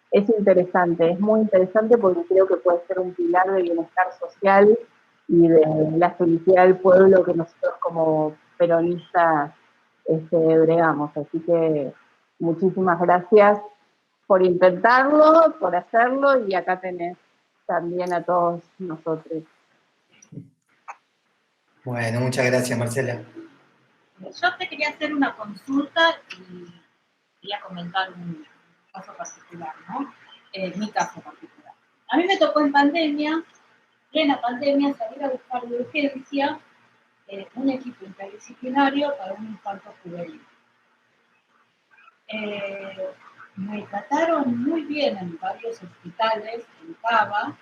es interesante, es muy interesante porque creo que puede ser un pilar de bienestar social y de la felicidad del pueblo que nosotros como peronistas bregamos. Así que muchísimas gracias por intentarlo, por hacerlo, y acá tenés también a todos nosotros. Bueno, muchas gracias, Marcela. Yo te quería hacer una consulta y quería comentar un caso particular, ¿no? Mi caso particular. A mí me tocó en pandemia, plena pandemia, salir a buscar de urgencia un equipo interdisciplinario para un infarto juvenil. Me trataron muy bien en varios hospitales, en Cava,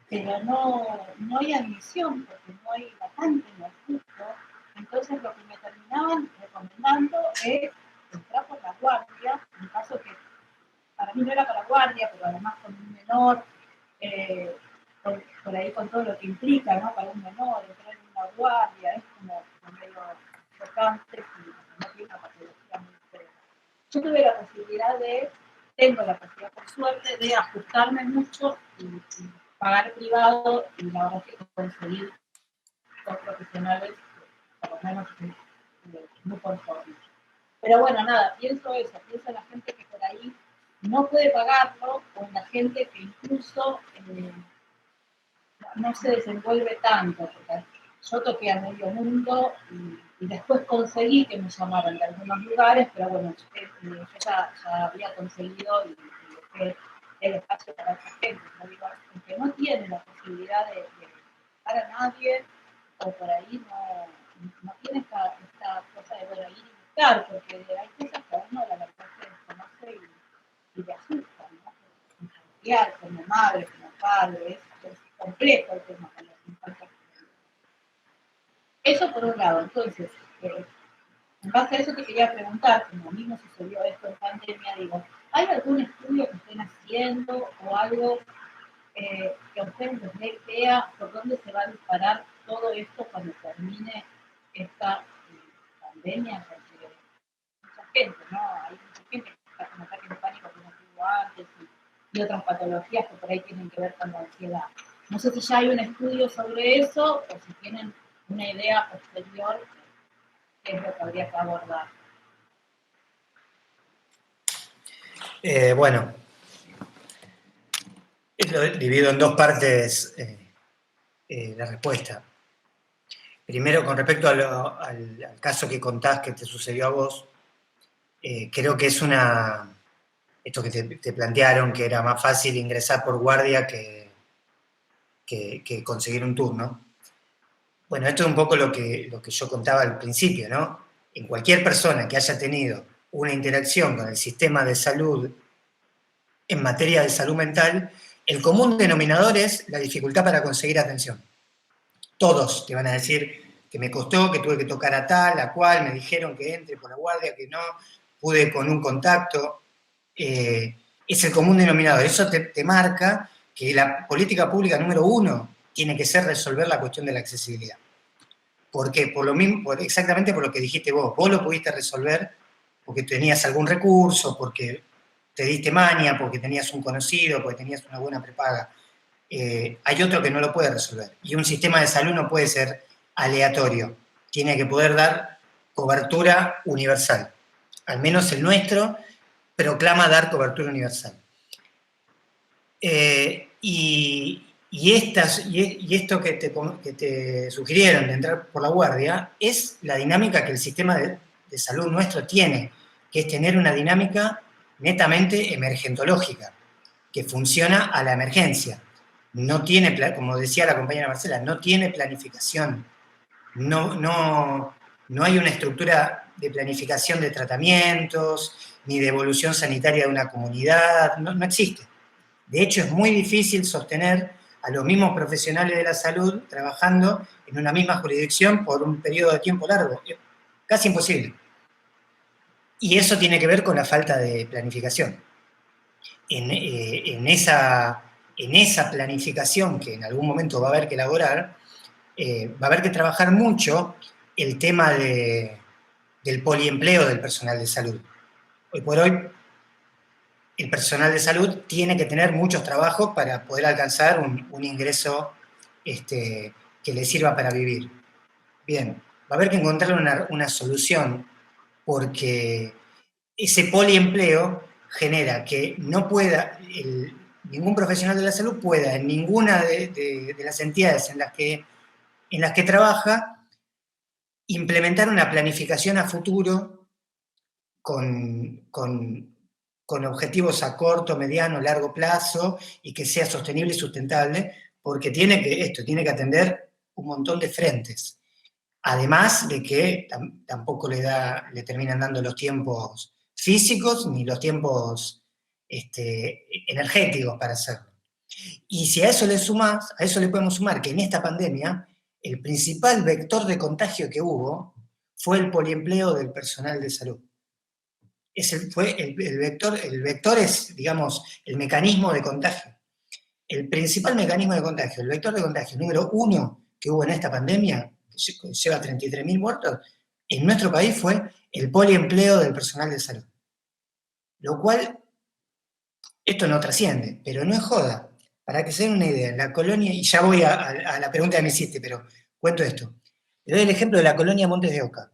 pero no hay admisión porque no hay vacante, no hay justo. Entonces lo que me terminaban recomendando es entrar por la guardia, en caso que para mí no era para guardia, pero además con un menor, por ahí con todo lo que implica, ¿no? Para un menor, entrar en una guardia, es como medio chocante y no tiene una patología muy fea. Yo tuve la posibilidad tengo la posibilidad por suerte de ajustarme mucho y pagar privado, y la verdad es que conseguir dos profesionales, por lo menos muy conformes. Pero bueno, nada, pienso en la gente que por ahí no puede pagarlo, o en la gente que incluso no se desenvuelve tanto, porque yo toqué a medio mundo y después conseguí que me llamaran de algunos lugares, pero bueno, yo ya había conseguido y dejé el espacio para esa gente. ¿No? Digo, el que no tiene la posibilidad de buscar a nadie, o por ahí no tiene esta cosa de bueno, ir y buscar, porque hay cosas que a uno la verdad se desconoce y le asustan, ¿no? Como familiar, como madre, como padre, es complejo el tema con los infantes. Eso por un lado. Entonces, en base a eso te quería preguntar, como a mí me sucedió esto en pandemia, digo, ¿hay algún estudio que estén haciendo o algo que a ustedes les dé idea por dónde se va a disparar todo esto cuando termine esta pandemia? Porque mucha gente, ¿no? Hay mucha gente que está con ataques de pánico que no tuvo antes y otras patologías que por ahí tienen que ver con la ansiedad. No sé si ya hay un estudio sobre eso o si tienen una idea posterior qué es lo que habría que abordar. Bueno, lo divido en dos partes la respuesta. Primero, con respecto al caso que contás que te sucedió a vos, creo que es esto que te plantearon, que era más fácil ingresar por guardia que que conseguir un turno. Bueno, esto es un poco lo que yo contaba al principio, ¿no? En cualquier persona que haya tenido una interacción con el sistema de salud en materia de salud mental, el común denominador es la dificultad para conseguir atención. Todos te van a decir que me costó, que tuve que tocar a tal, a cual, me dijeron que entre por la guardia, que no, pude con un contacto. Es el común denominador. Eso te marca que la política pública número 1 tiene que ser resolver la cuestión de la accesibilidad. ¿Por qué? Por lo mismo, exactamente por lo que dijiste vos. Vos lo pudiste resolver porque tenías algún recurso, porque te diste maña, porque tenías un conocido, porque tenías una buena prepaga. Hay otro que no lo puede resolver. Y un sistema de salud no puede ser aleatorio. Tiene que poder dar cobertura universal. Al menos el nuestro proclama dar cobertura universal. Y esto que te sugirieron de entrar por la guardia es la dinámica que el sistema de salud nuestro tiene, que es tener una dinámica netamente emergentológica, que funciona a la emergencia. No tiene, como decía la compañera Marcela, no tiene planificación. No hay una estructura de planificación de tratamientos, ni de evolución sanitaria de una comunidad, no existe. De hecho, es muy difícil sostener a los mismos profesionales de la salud trabajando en una misma jurisdicción por un periodo de tiempo largo. Es casi imposible. Y eso tiene que ver con la falta de planificación. En esa planificación que en algún momento va a haber que elaborar, va a haber que trabajar mucho el tema del poliempleo del personal de salud. Hoy por hoy, el personal de salud tiene que tener muchos trabajos para poder alcanzar un ingreso que le sirva para vivir. Bien, va a haber que encontrar una solución, porque ese poliempleo genera que no pueda, ningún profesional de la salud pueda en ninguna de las entidades en las que trabaja implementar una planificación a futuro con objetivos a corto, mediano, largo plazo y que sea sostenible y sustentable, porque tiene que atender un montón de frentes. Además de que tampoco le terminan dando los tiempos físicos ni los tiempos energéticos para hacerlo. Y si a eso le podemos sumar que en esta pandemia el principal vector de contagio que hubo fue el poliempleo del personal de salud. El vector es, digamos, el mecanismo de contagio. El principal mecanismo de contagio, el vector de contagio número 1 que hubo en esta pandemia, que lleva 33.000 muertos, en nuestro país fue el poliempleo del personal de salud. Lo cual, esto no trasciende, pero no es joda. Para que se den una idea, en la colonia, y ya voy a la pregunta que me hiciste, pero cuento esto. Le doy el ejemplo de la colonia Montes de Oca.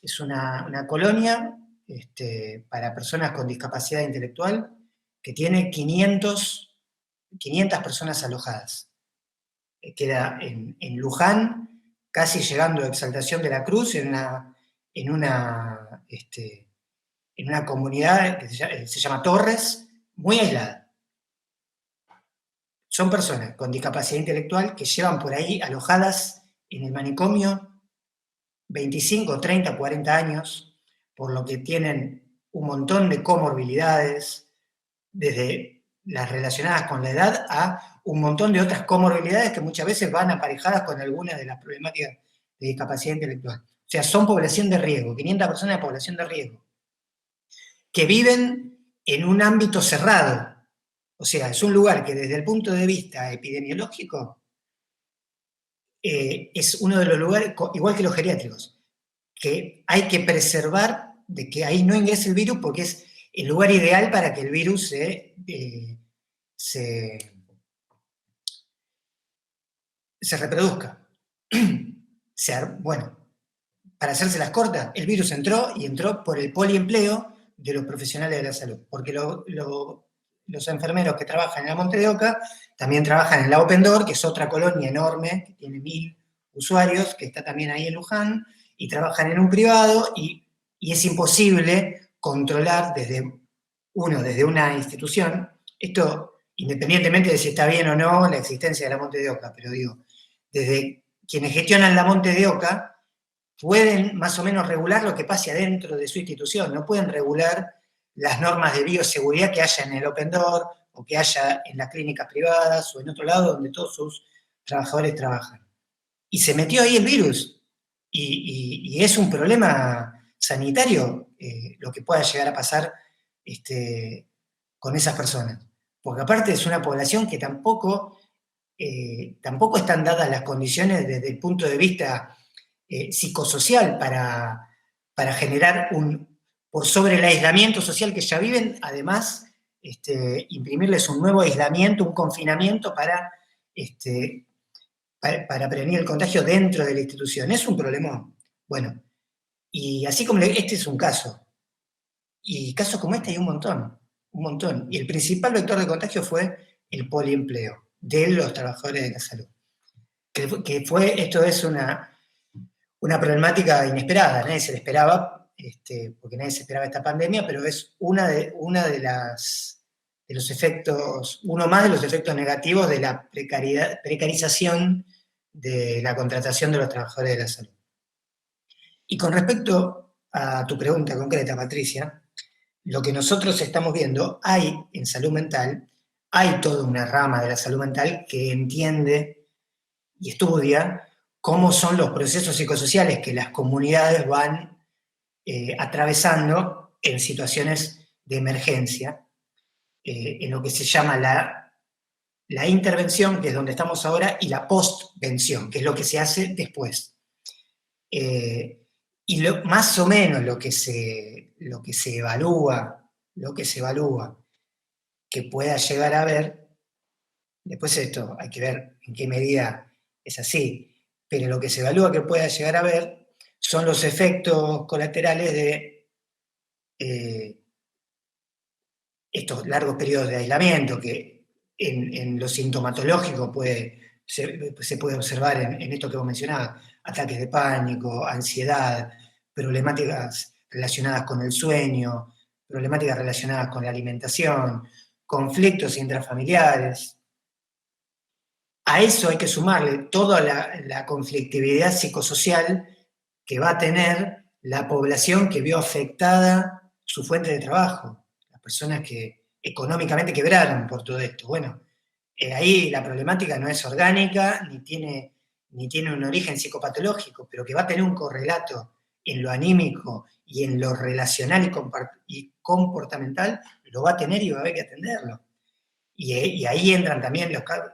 Es una colonia para personas con discapacidad intelectual que tiene 500 personas alojadas. Queda en Luján, casi llegando a Exaltación de la Cruz, en una comunidad que se llama Torres, muy aislada. Son personas con discapacidad intelectual que llevan por ahí alojadas en el manicomio 25, 30, 40 años, por lo que tienen un montón de comorbilidades, desde las relacionadas con la edad a un montón de otras comorbilidades que muchas veces van aparejadas con algunas de las problemáticas de discapacidad intelectual. O sea, son población de riesgo, 500 personas de población de riesgo, que viven en un ámbito cerrado. O sea, es un lugar que desde el punto de vista epidemiológico es uno de los lugares, igual que los geriátricos, que hay que preservar de que ahí no ingrese el virus, porque es el lugar ideal para que el virus se reproduzca. Bueno, para hacérselas cortas, el virus entró por el poliempleo de los profesionales de la salud, porque los enfermeros que trabajan en la Monte de Oca también trabajan en la Open Door, que es otra colonia enorme, que tiene 1.000 usuarios, que está también ahí en Luján, y trabajan en un privado, y es imposible controlar desde una institución. Esto independientemente de si está bien o no la existencia de la Monte de Oca, pero digo, desde quienes gestionan la Monte de Oca pueden más o menos regular lo que pase adentro de su institución, no pueden regular las normas de bioseguridad que haya en el Open Door o que haya en las clínicas privadas o en otro lado donde todos sus trabajadores trabajan. Y se metió ahí el virus, y es un problema sanitario lo que pueda llegar a pasar con esas personas. Porque aparte es una población que tampoco están dadas las condiciones desde el punto de vista psicosocial para generar por sobre el aislamiento social que ya viven, además imprimirles un nuevo aislamiento, un confinamiento para prevenir el contagio dentro de la institución. Es un problema. Bueno, y así como este es un caso, y casos como este hay un montón. Y el principal vector de contagio fue el poliempleo de los trabajadores de la salud. Esto es una problemática inesperada, nadie se la esperaba, porque nadie se esperaba esta pandemia, pero es uno más de los efectos negativos de la precarización de la contratación de los trabajadores de la salud. Y con respecto a tu pregunta concreta, Patricia, lo que nosotros estamos viendo, hay en salud mental, hay toda una rama de la salud mental que entiende y estudia cómo son los procesos psicosociales que las comunidades van atravesando en situaciones de emergencia, en lo que se llama la intervención, que es donde estamos ahora, y la postvención, que es lo que se hace después. Y más o menos lo que se evalúa que pueda llegar a haber, después esto hay que ver en qué medida es así, pero lo que se evalúa que pueda llegar a haber son los efectos colaterales de estos largos periodos de aislamiento, que en lo sintomatológico se puede observar en esto que vos mencionabas, ataques de pánico, ansiedad, problemáticas relacionadas con el sueño, problemáticas relacionadas con la alimentación, conflictos intrafamiliares. A eso hay que sumarle toda la conflictividad psicosocial que va a tener la población que vio afectada su fuente de trabajo, las personas que económicamente quebraron por todo esto. Bueno, ahí la problemática no es orgánica, ni tiene un origen psicopatológico, pero que va a tener un correlato en lo anímico y en lo relacional y comportamental, lo va a tener y va a haber que atenderlo. Y ahí entran también los casos.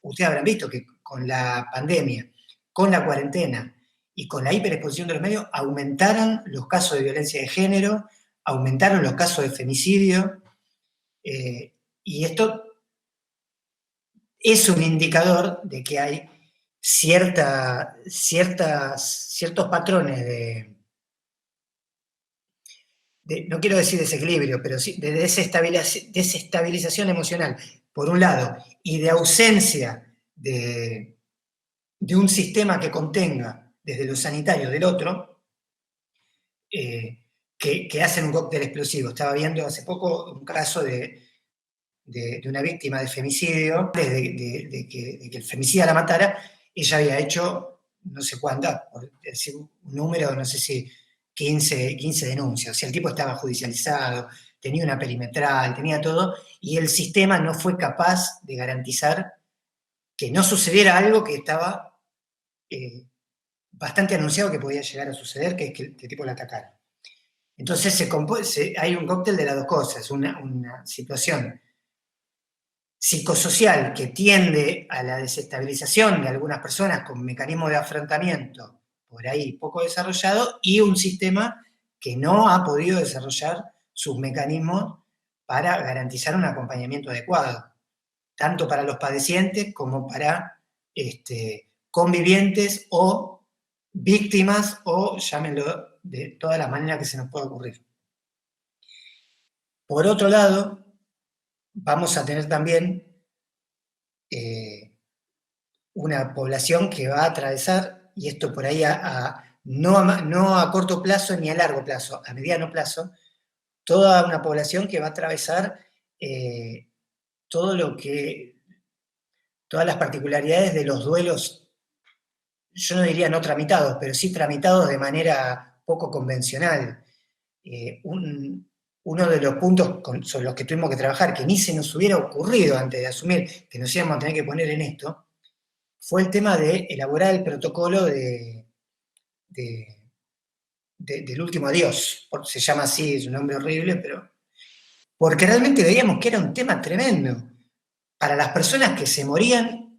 Ustedes habrán visto que con la pandemia, con la cuarentena y con la hiperexposición de los medios, aumentaron los casos de violencia de género, aumentaron los casos de femicidio, y esto es un indicador de que hay ciertos patrones no quiero decir desequilibrio, pero sí de desestabilización emocional, por un lado, y de ausencia de un sistema que contenga desde lo sanitario del otro, que hacen un cóctel explosivo. Estaba viendo hace poco un caso de una víctima de femicidio, de que el femicida la matara. Ella había hecho, no sé cuántas, por decir un número, no sé si 15 denuncias. O sea, el tipo estaba judicializado, tenía una perimetral, tenía todo, y el sistema no fue capaz de garantizar que no sucediera algo que estaba bastante anunciado que podía llegar a suceder, que es que el tipo la atacara. Entonces hay un cóctel de las dos cosas, una situación psicosocial que tiende a la desestabilización de algunas personas con mecanismos de afrontamiento por ahí poco desarrollado, y un sistema que no ha podido desarrollar sus mecanismos para garantizar un acompañamiento adecuado, tanto para los padecientes como para convivientes o víctimas, o llámenlo de todas las maneras que se nos pueda ocurrir. Por otro lado, vamos a tener también una población que va a atravesar, y esto por ahí no a corto plazo ni a largo plazo, a mediano plazo, toda una población que va a atravesar todas las particularidades de los duelos, yo no diría no tramitados, pero sí tramitados de manera poco convencional. Uno de los puntos sobre los que tuvimos que trabajar, que ni se nos hubiera ocurrido antes de asumir que nos íbamos a tener que poner en esto, fue el tema de elaborar el protocolo del último adiós. Se llama así, es un nombre horrible, pero porque realmente veíamos que era un tema tremendo para las personas que se morían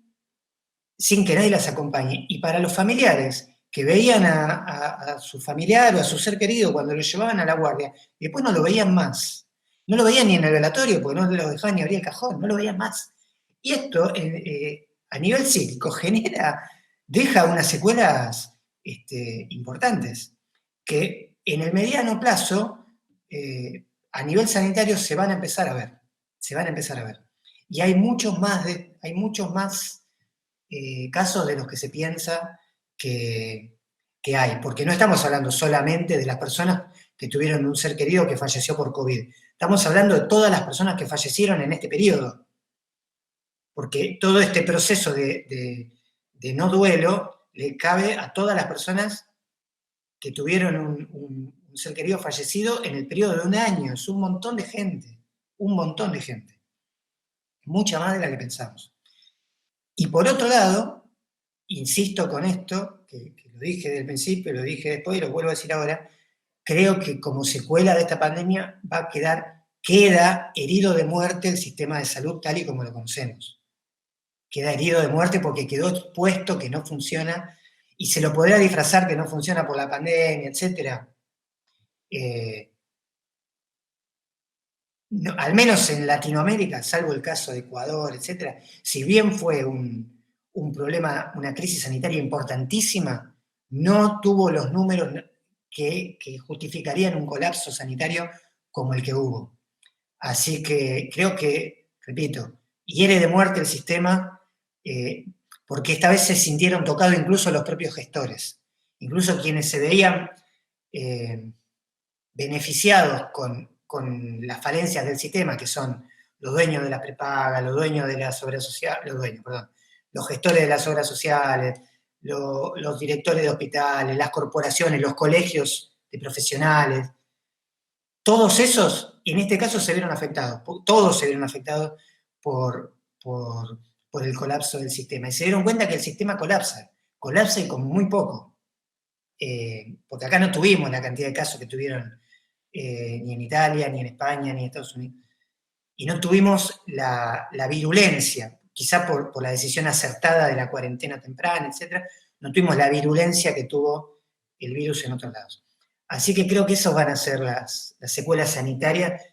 sin que nadie las acompañe, y para los familiares que veían a su familiar o a su ser querido cuando lo llevaban a la guardia, y después no lo veían más. No lo veían ni en el velatorio, porque no lo dejaban ni abrir el cajón, no lo veían más. Y esto, a nivel psíquico, deja unas secuelas importantes, que en el mediano plazo, a nivel sanitario, se van a empezar a ver. Y hay muchos más casos de los que se piensa que hay, porque no estamos hablando solamente de las personas que tuvieron un ser querido que falleció por COVID, estamos hablando de todas las personas que fallecieron en este periodo, porque todo este proceso de no duelo le cabe a todas las personas que tuvieron un ser querido fallecido en el periodo de un año. Es un montón de gente, mucha más de la que pensamos. Y por otro lado, insisto con esto, que lo dije desde el principio, lo dije después y lo vuelvo a decir ahora, creo que como secuela de esta pandemia queda herido de muerte el sistema de salud tal y como lo conocemos. Queda herido de muerte porque quedó expuesto que no funciona, y se lo podrá disfrazar que no funciona por la pandemia, etc. No, al menos en Latinoamérica, salvo el caso de Ecuador, etc., si bien fue un problema, una crisis sanitaria importantísima, no tuvo los números que justificarían un colapso sanitario como el que hubo. Así que creo que, repito, hiere de muerte el sistema, porque esta vez se sintieron tocados incluso los propios gestores, incluso quienes se veían beneficiados con las falencias del sistema, que son los dueños de la prepaga, los dueños de las obras sociales, los gestores de las obras sociales, los directores de hospitales, las corporaciones, los colegios de profesionales. Todos esos, en este caso, se vieron afectados. Todos se vieron afectados por el colapso del sistema. Y se dieron cuenta que el sistema colapsa y con muy poco. Porque acá no tuvimos la cantidad de casos que tuvieron ni en Italia, ni en España, ni en Estados Unidos. Y no tuvimos la virulencia, quizá por la decisión acertada de la cuarentena temprana, etc. No tuvimos la virulencia que tuvo el virus en otros lados. Así que creo que esas van a ser las secuelas sanitarias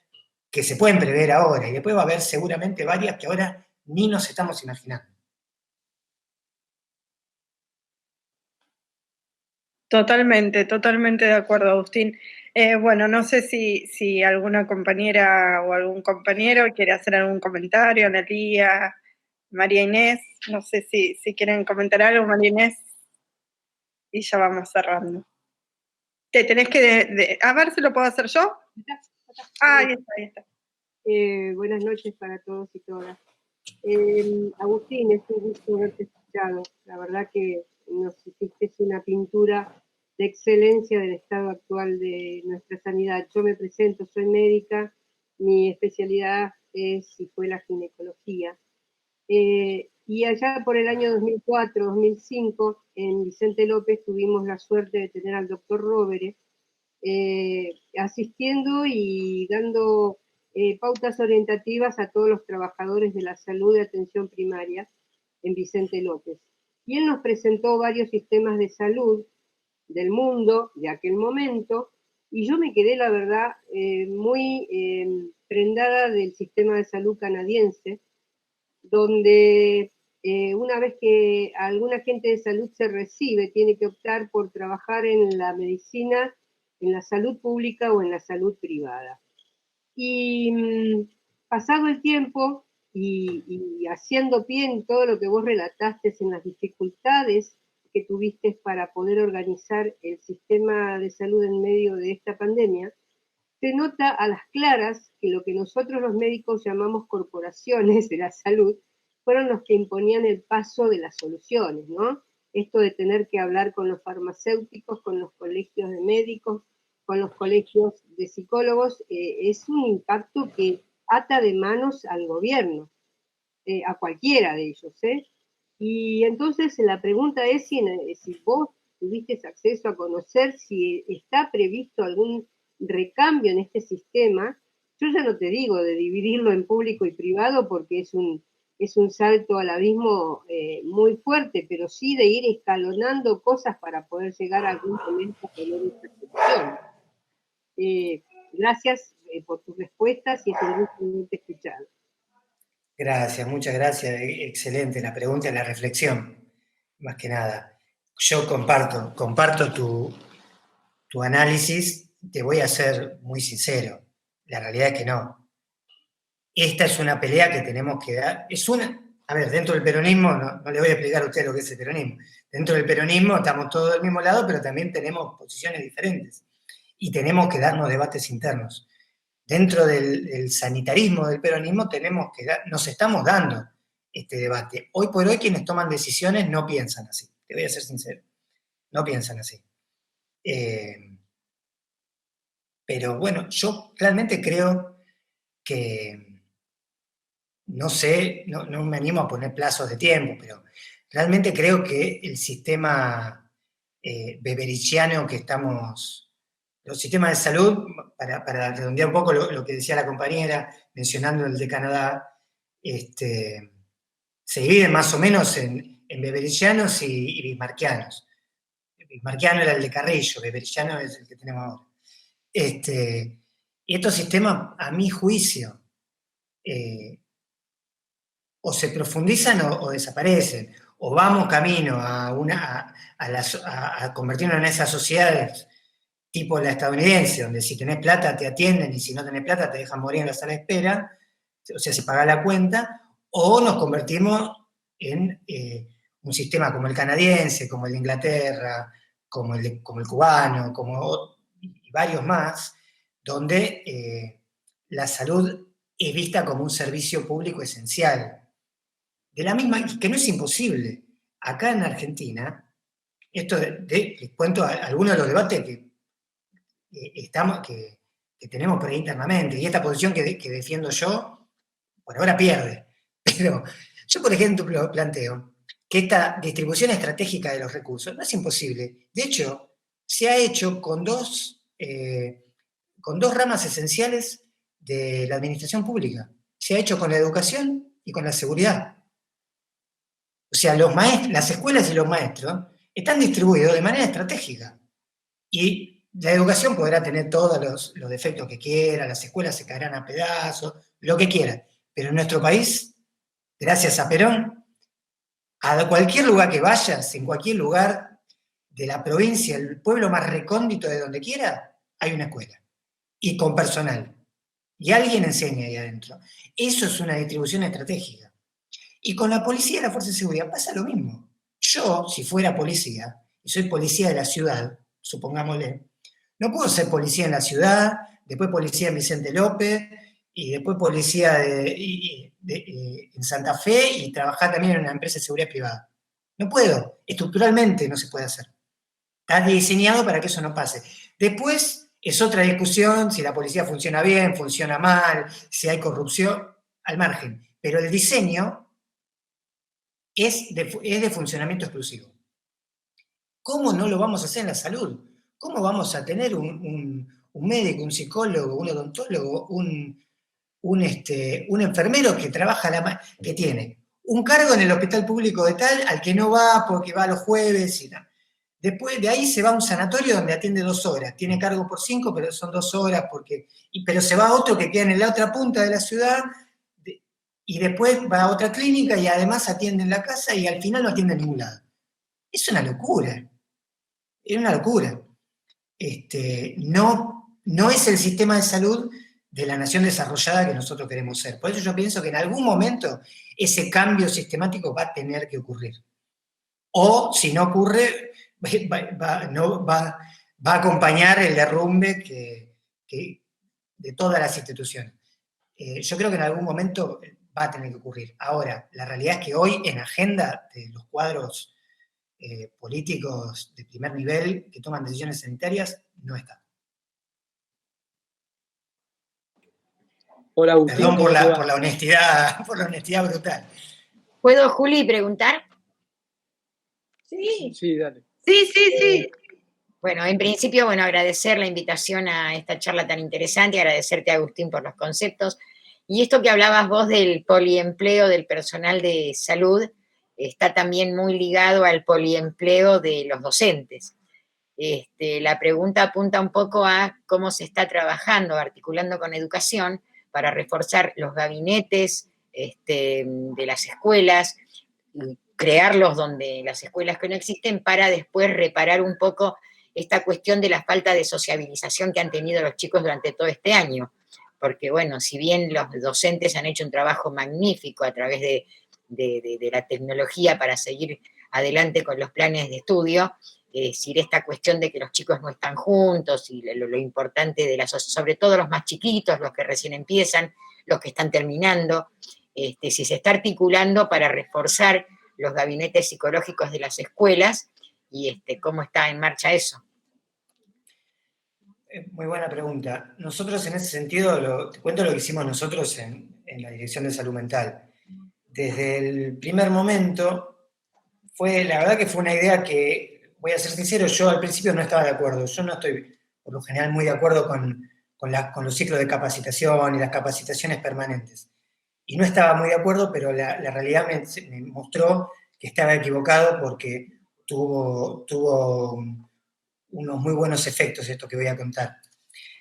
que se pueden prever ahora, y después va a haber seguramente varias que ahora ni nos estamos imaginando. Totalmente de acuerdo, Agustín. Bueno, no sé si alguna compañera o algún compañero quiere hacer algún comentario, Analía, María Inés, no sé si quieren comentar algo, María Inés, y ya vamos cerrando. Te tenés que, a ver si lo puedo hacer yo. Ahí está. Buenas noches para todos y todas. Agustín, es un gusto haberte escuchado. La verdad que nos hiciste una pintura de excelencia del estado actual de nuestra sanidad. Yo me presento, soy médica, mi especialidad es y fue la ginecología. Y allá por el año 2004-2005, en Vicente López tuvimos la suerte de tener al doctor Rovere asistiendo y dando pautas orientativas a todos los trabajadores de la salud de atención primaria en Vicente López. Y él nos presentó varios sistemas de salud del mundo de aquel momento, y yo me quedé, la verdad, muy prendada del sistema de salud canadiense, donde una vez que algún agente de salud se recibe, tiene que optar por trabajar en la medicina, en la salud pública o en la salud privada. Y pasado el tiempo y haciendo pie en todo lo que vos relataste, en las dificultades que tuviste para poder organizar el sistema de salud en medio de esta pandemia, se nota a las claras que lo que nosotros los médicos llamamos corporaciones de la salud fueron los que imponían el paso de las soluciones, ¿no? Esto de tener que hablar con los farmacéuticos, con los colegios de médicos, con los colegios de psicólogos, es un impacto que ata de manos al gobierno, a cualquiera de ellos, ¿eh? Y entonces la pregunta es si vos tuviste acceso a conocer si está previsto algún recambio en este sistema. Yo ya no te digo de dividirlo en público y privado porque es un salto al abismo muy fuerte, pero sí de ir escalonando cosas para poder llegar a algún momento a tener esta solución. Gracias por tus respuestas y es un gusto haberte escuchado. Gracias, muchas gracias. Excelente la pregunta y la reflexión, más que nada. Yo comparto tu análisis, te voy a ser muy sincero. La realidad es que no. Esta es una pelea que tenemos que dar. A ver, dentro del peronismo, no le voy a explicar a usted lo que es el peronismo. Dentro del peronismo estamos todos del mismo lado, pero también tenemos posiciones diferentes. Y tenemos que darnos debates internos. Dentro del sanitarismo del peronismo nos estamos dando este debate. Hoy por hoy quienes toman decisiones no piensan así, te voy a ser sincero, no piensan así. Pero bueno, yo realmente creo que, no sé, no me animo a poner plazos de tiempo, pero realmente creo que el sistema beberichiano que estamos... Los sistemas de salud, para redondear un poco lo que decía la compañera, mencionando el de Canadá, se dividen más o menos en beberichianos y bismarckianos. Bismarckiano era el de Carrillo, beberichiano es el que tenemos ahora. Y estos sistemas, a mi juicio, o se profundizan o desaparecen, o vamos camino a convertirnos en esas sociedades tipo la estadounidense, donde si tenés plata te atienden y si no tenés plata te dejan morir en la sala de espera, o sea, se paga la cuenta, o nos convertimos en un sistema como el canadiense, como el de Inglaterra, como el cubano, y varios más, donde la salud es vista como un servicio público esencial. De la misma, que no es imposible. Acá en Argentina, les cuento algunos de los debates que tenemos por ahí internamente, y esta posición que defiendo yo, por ahora pierde. Pero yo, por ejemplo, planteo que esta distribución estratégica de los recursos no es imposible. De hecho, se ha hecho con dos ramas esenciales de la administración pública. Se ha hecho con la educación y con la seguridad. O sea, las escuelas y los maestros están distribuidos de manera estratégica. Y la educación podrá tener todos los defectos que quiera, las escuelas se caerán a pedazos, lo que quiera. Pero en nuestro país, gracias a Perón, a cualquier lugar que vayas, en cualquier lugar de la provincia, el pueblo más recóndito de donde quiera, hay una escuela. Y con personal. Y alguien enseña ahí adentro. Eso es una distribución estratégica. Y con la policía y la fuerza de seguridad pasa lo mismo. Yo, si fuera policía, y soy policía de la ciudad, supongámosle, no puedo ser policía en la ciudad, después policía en Vicente López, y después policía en Santa Fe y trabajar también en una empresa de seguridad privada. No puedo, estructuralmente no se puede hacer. Está diseñado para que eso no pase. Después es otra discusión si la policía funciona bien, funciona mal, si hay corrupción, al margen. Pero el diseño es de funcionamiento exclusivo. ¿Cómo no lo vamos a hacer en la salud? ¿Cómo vamos a tener un médico, un psicólogo, un odontólogo, un enfermero que trabaja, que tiene un cargo en el hospital público de tal, al que no va porque va los jueves y tal? Después de ahí se va a un sanatorio donde atiende 2 horas. Tiene cargo por 5, pero son 2 horas pero se va a otro que queda en la otra punta de la ciudad y después va a otra clínica y además atiende en la casa y al final no atiende en ningún lado. Es una locura. Es una locura. No es el sistema de salud de la nación desarrollada que nosotros queremos ser. Por eso yo pienso que en algún momento ese cambio sistemático va a tener que ocurrir. O, si no ocurre, va a acompañar el derrumbe que de todas las instituciones. Yo creo que en algún momento va a tener que ocurrir. Ahora, la realidad es que hoy en agenda de los cuadros políticos de primer nivel que toman decisiones sanitarias no está. Hola, Agustín. Perdón por la honestidad brutal. ¿Puedo, Juli, preguntar? Sí, Sí, dale. sí. Bueno, en principio, agradecer la invitación a esta charla tan interesante, agradecerte, Agustín, por los conceptos. Y esto que hablabas vos del poliempleo del personal de salud está también muy ligado al poliempleo de los docentes. La pregunta apunta un poco a cómo se está trabajando, articulando con educación, para reforzar los gabinetes de las escuelas, crearlos donde las escuelas que no existen, para después reparar un poco esta cuestión de la falta de sociabilización que han tenido los chicos durante todo este año. Porque, si bien los docentes han hecho un trabajo magnífico a través de la tecnología para seguir adelante con los planes de estudio, esta cuestión de que los chicos no están juntos y lo importante sobre todo los más chiquitos, los que recién empiezan, los que están terminando, si se está articulando para reforzar los gabinetes psicológicos de las escuelas y cómo está en marcha eso. Muy buena pregunta. Nosotros en ese sentido, te cuento lo que hicimos nosotros en la Dirección de Salud Mental. Desde el primer momento, la verdad que fue una idea que, voy a ser sincero, yo al principio no estaba de acuerdo. Yo no estoy, por lo general, muy de acuerdo con los ciclos de capacitación y las capacitaciones permanentes. Y no estaba muy de acuerdo, pero la realidad me mostró que estaba equivocado porque tuvo unos muy buenos efectos, esto que voy a contar.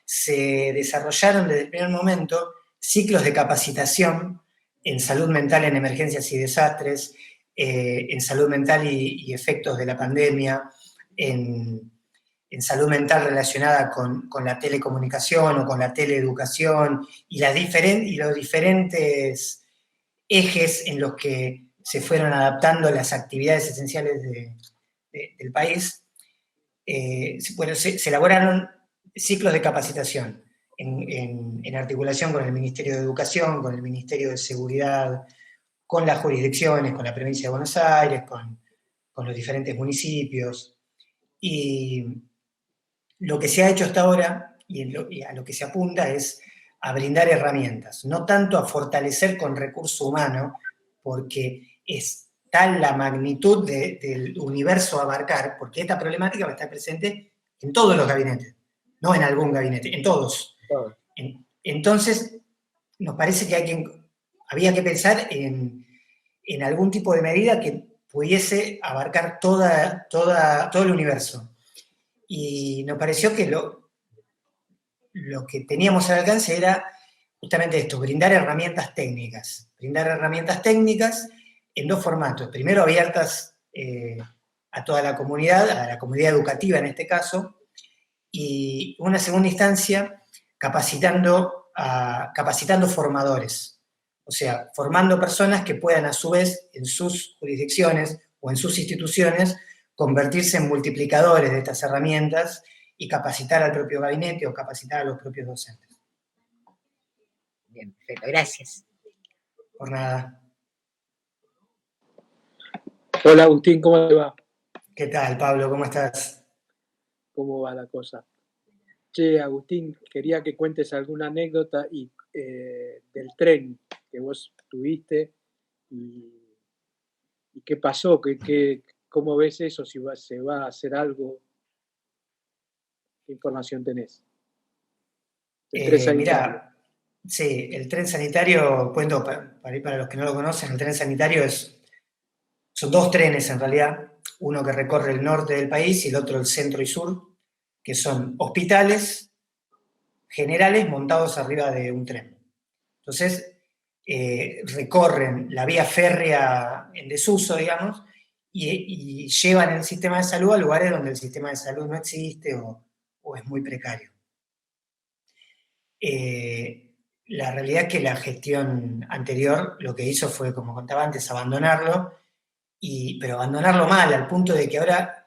Se desarrollaron desde el primer momento ciclos de capacitación en salud mental en emergencias y desastres, en salud mental y efectos de la pandemia, en salud mental relacionada con la telecomunicación o con la teleeducación y los diferentes ejes en los que se fueron adaptando las actividades esenciales del país. Se elaboraron ciclos de capacitación en articulación con el Ministerio de Educación, con el Ministerio de Seguridad, con las jurisdicciones, con la provincia de Buenos Aires, con los diferentes municipios. Y lo que se ha hecho hasta ahora, y a lo que se apunta, es a brindar herramientas, no tanto a fortalecer con recurso humano, porque es tal la magnitud del universo a abarcar, porque esta problemática va a estar presente en todos los gabinetes, no en algún gabinete, en todos. Entonces, nos parece que había que pensar en algún tipo de medida que pudiese abarcar todo el universo. Y nos pareció que lo que teníamos al alcance era justamente esto, brindar herramientas técnicas en dos formatos. Primero, abiertas a toda la comunidad educativa en este caso, y una segunda instancia, capacitando formadores, o sea, formando personas que puedan a su vez en sus jurisdicciones o en sus instituciones convertirse en multiplicadores de estas herramientas y capacitar al propio gabinete o capacitar a los propios docentes. Bien, perfecto, gracias. Por nada. Hola, Agustín, ¿cómo te va? ¿Qué tal, Pablo? ¿Cómo estás? ¿Cómo va la cosa? Che, Agustín, quería que cuentes alguna anécdota del tren que vos tuviste y qué pasó, cómo ves eso, si se va a hacer algo. ¿Qué información tenés? Mira, sí, el tren sanitario, cuento para los que no lo conocen, el tren sanitario son dos trenes en realidad, uno que recorre el norte del país y el otro el centro y sur, que son hospitales generales montados arriba de un tren. Entonces, recorren la vía férrea en desuso, digamos, y llevan el sistema de salud a lugares donde el sistema de salud no existe o es muy precario. La realidad es que la gestión anterior lo que hizo fue, como contaba antes, abandonarlo, pero abandonarlo mal, al punto de que ahora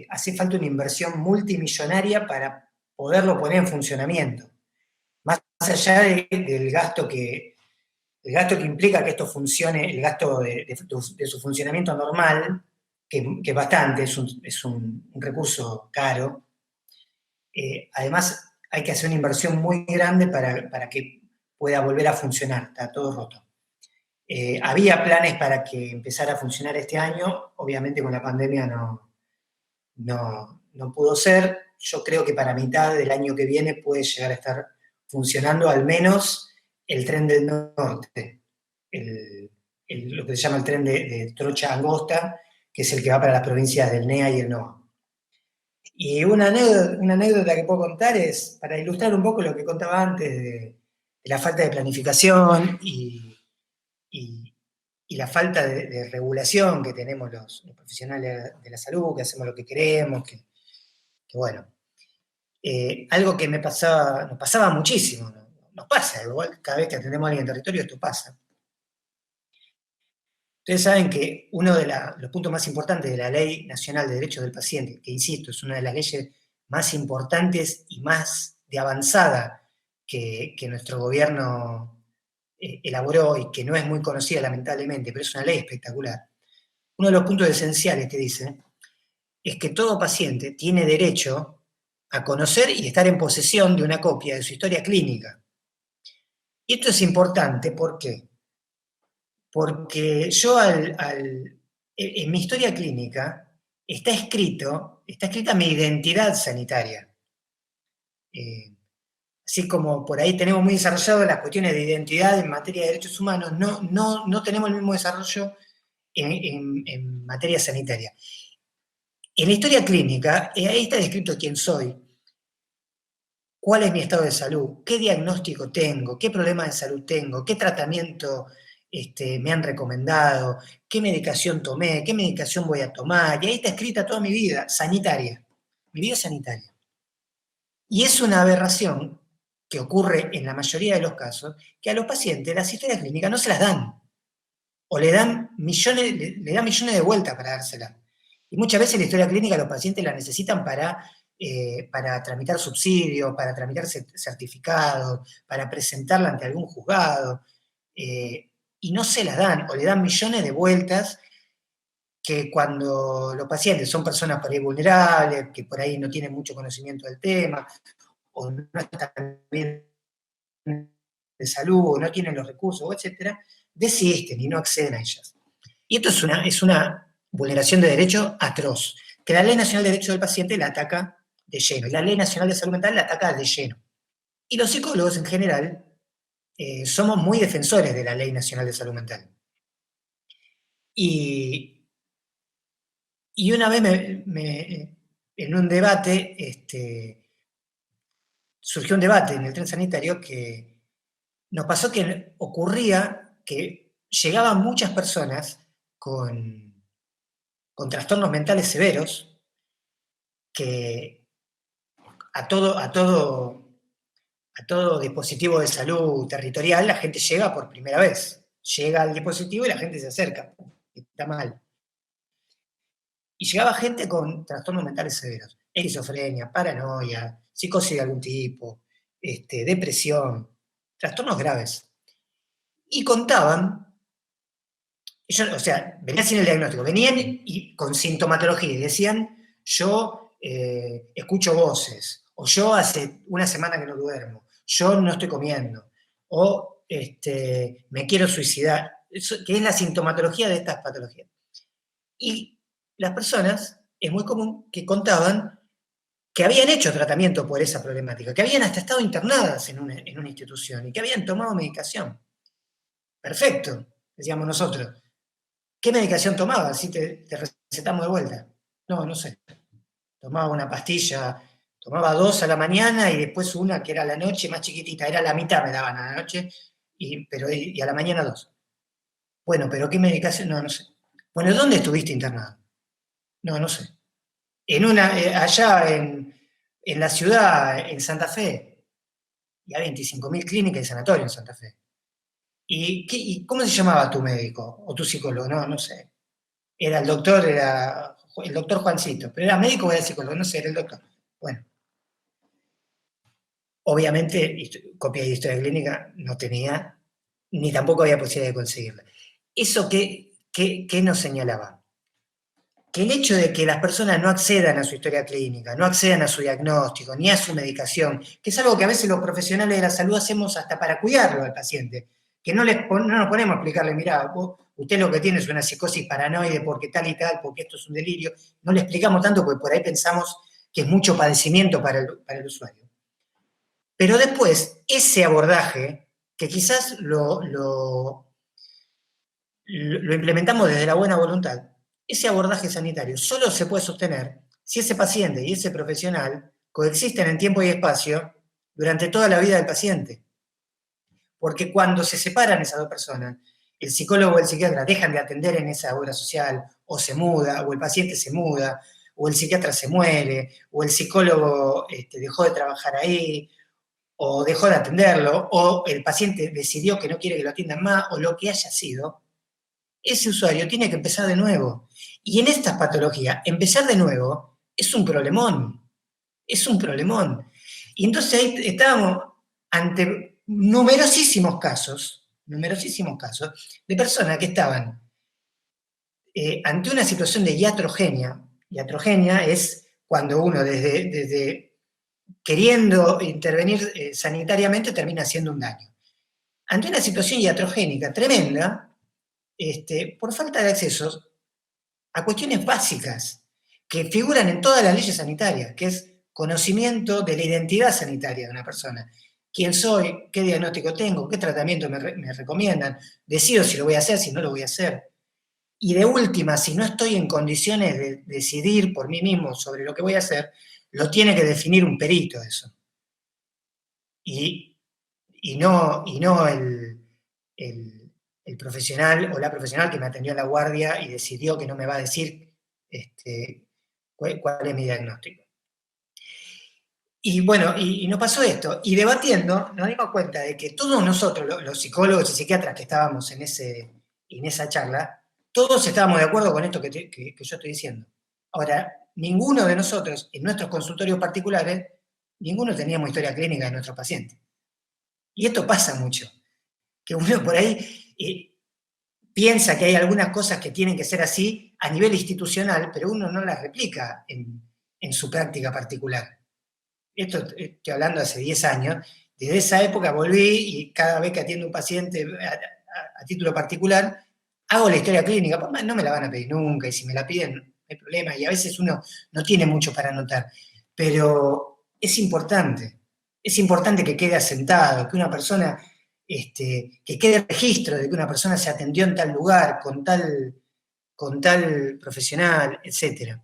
hace falta una inversión multimillonaria para poderlo poner en funcionamiento. allá del gasto que implica que esto funcione, el gasto de su funcionamiento normal, que es bastante, es un recurso caro, además hay que hacer una inversión muy grande para que pueda volver a funcionar, está todo roto. Había planes para que empezara a funcionar este año, obviamente con la pandemia no pudo ser. Yo creo que para mitad del año que viene puede llegar a estar funcionando al menos el tren del norte, lo que se llama el tren de trocha angosta, que es el que va para las provincias del NEA y el NOA. Y una anécdota que puedo contar es, para ilustrar un poco lo que contaba antes de la falta de planificación y la falta de regulación que tenemos los profesionales de la salud, que hacemos lo que queremos, que bueno, algo que nos pasaba muchísimo, nos pasa, igual cada vez que atendemos a alguien en territorio esto pasa. Ustedes saben que uno de los puntos más importantes de la Ley Nacional de Derechos del Paciente, que insisto, es una de las leyes más importantes y más de avanzada que nuestro gobierno elaboró y que no es muy conocida lamentablemente, pero es una ley espectacular. Uno de los puntos esenciales que dice es que todo paciente tiene derecho a conocer y estar en posesión de una copia de su historia clínica. Y esto es importante, ¿por qué? Porque yo en mi historia clínica está escrita mi identidad sanitaria. Así como por ahí tenemos muy desarrollado las cuestiones de identidad en materia de derechos humanos, no tenemos el mismo desarrollo en materia sanitaria. En la historia clínica, ahí está descrito quién soy, cuál es mi estado de salud, qué diagnóstico tengo, qué problema de salud tengo, qué tratamiento me han recomendado, qué medicación tomé, qué medicación voy a tomar, y ahí está escrita toda mi vida sanitaria, mi vida sanitaria. Y es una aberración que ocurre en la mayoría de los casos, que a los pacientes las historias clínicas no se las dan, o le dan millones de vueltas para dárselas. Y muchas veces la historia clínica los pacientes la necesitan para tramitar subsidios, para tramitar certificados, para presentarla ante algún juzgado, y no se las dan, o le dan millones de vueltas, que cuando los pacientes son personas por ahí vulnerables, que por ahí no tienen mucho conocimiento del tema, o no están bien de salud, o no tienen los recursos, etcétera, desisten y no acceden a ellas. Y esto es una vulneración de derecho atroz, que la Ley Nacional de Derechos del Paciente la ataca de lleno, y la Ley Nacional de Salud Mental la ataca de lleno. Y los psicólogos en general somos muy defensores de la Ley Nacional de Salud Mental. Y una vez en un debate, surgió un debate en el tren sanitario que nos pasó que ocurría que llegaban muchas personas con trastornos mentales severos, que a todo dispositivo de salud territorial la gente llega por primera vez. Llega al dispositivo y la gente se acerca, está mal. Y llegaba gente con trastornos mentales severos, esquizofrenia, paranoia, psicosis de algún tipo, depresión, trastornos graves. Y contaban, venían sin el diagnóstico, venían y con sintomatología y decían, yo escucho voces, o yo hace una semana que no duermo, yo no estoy comiendo, o me quiero suicidar, que es la sintomatología de estas patologías. Y las personas, es muy común que contaban que habían hecho tratamiento por esa problemática, que habían hasta estado internadas en una institución y que habían tomado medicación. Perfecto, decíamos nosotros. ¿Qué medicación tomaba? Si te recetamos de vuelta. No sé. Tomaba una pastilla, tomaba 2 a la mañana y después una que era a la noche más chiquitita, era la mitad me daban a la noche, y a la mañana 2. Bueno, pero ¿qué medicación? No sé. Bueno, ¿dónde estuviste internado? No sé. Allá en la ciudad, en Santa Fe, y hay 25.000 clínicas y sanatorios en Santa Fe. ¿Y cómo se llamaba tu médico o tu psicólogo? No sé. Era el doctor Juancito, pero era médico o era psicólogo, no sé, era el doctor. Bueno. obviamente, copia de historia clínica no tenía, ni tampoco había posibilidad de conseguirla. ¿Eso qué nos señalaba? Que el hecho de que las personas no accedan a su historia clínica, no accedan a su diagnóstico, ni a su medicación, que es algo que a veces los profesionales de la salud hacemos hasta para cuidarlo al paciente, que no nos ponemos a explicarle, mirá, usted lo que tiene es una psicosis paranoide porque tal y tal, porque esto es un delirio, no le explicamos tanto porque por ahí pensamos que es mucho padecimiento para el usuario. Pero después, ese abordaje, que quizás lo implementamos desde la buena voluntad, ese abordaje sanitario solo se puede sostener si ese paciente y ese profesional coexisten en tiempo y espacio durante toda la vida del paciente. Porque cuando se separan esas dos personas, el psicólogo o el psiquiatra dejan de atender en esa obra social, o se muda, o el paciente se muda, o el psiquiatra se muere, o el psicólogo dejó de trabajar ahí, o dejó de atenderlo, o el paciente decidió que no quiere que lo atiendan más, o lo que haya sido, ese usuario tiene que empezar de nuevo. Y en estas patologías, empezar de nuevo es un problemón. Es un problemón. Y entonces ahí estábamos ante numerosísimos casos de personas que estaban ante una situación de iatrogenia. Iatrogenia es cuando uno desde queriendo intervenir sanitariamente termina haciendo un daño. Ante una situación iatrogénica tremenda, por falta de acceso a cuestiones básicas que figuran en todas las leyes sanitarias, que es conocimiento de la identidad sanitaria de una persona. ¿Quién soy? ¿Qué diagnóstico tengo? ¿Qué tratamiento me recomiendan? Decido si lo voy a hacer, si no lo voy a hacer. Y de última, si no estoy en condiciones de decidir por mí mismo sobre lo que voy a hacer, lo tiene que definir un perito eso. Y no el profesional o la profesional que me atendió a la guardia y decidió que no me va a decir cuál es mi diagnóstico. Y bueno, y nos pasó esto. Y debatiendo, nos dimos cuenta de que todos nosotros, los psicólogos y psiquiatras que estábamos en esa charla, todos estábamos de acuerdo con esto que yo estoy diciendo. Ahora, ninguno de nosotros, en nuestros consultorios particulares, ninguno teníamos historia clínica de nuestros pacientes. Y esto pasa mucho. Que uno por ahí piensa que hay algunas cosas que tienen que ser así a nivel institucional, pero uno no las replica en su práctica particular. Esto estoy hablando hace 10 años. Desde esa época volví y cada vez que atiendo un paciente a título particular, hago la historia clínica. No me la van a pedir nunca y si me la piden no hay problema. Y a veces uno no tiene mucho para anotar. Pero es importante que quede asentado, que una persona... que quede registro de que una persona se atendió en tal lugar, con tal profesional, etc.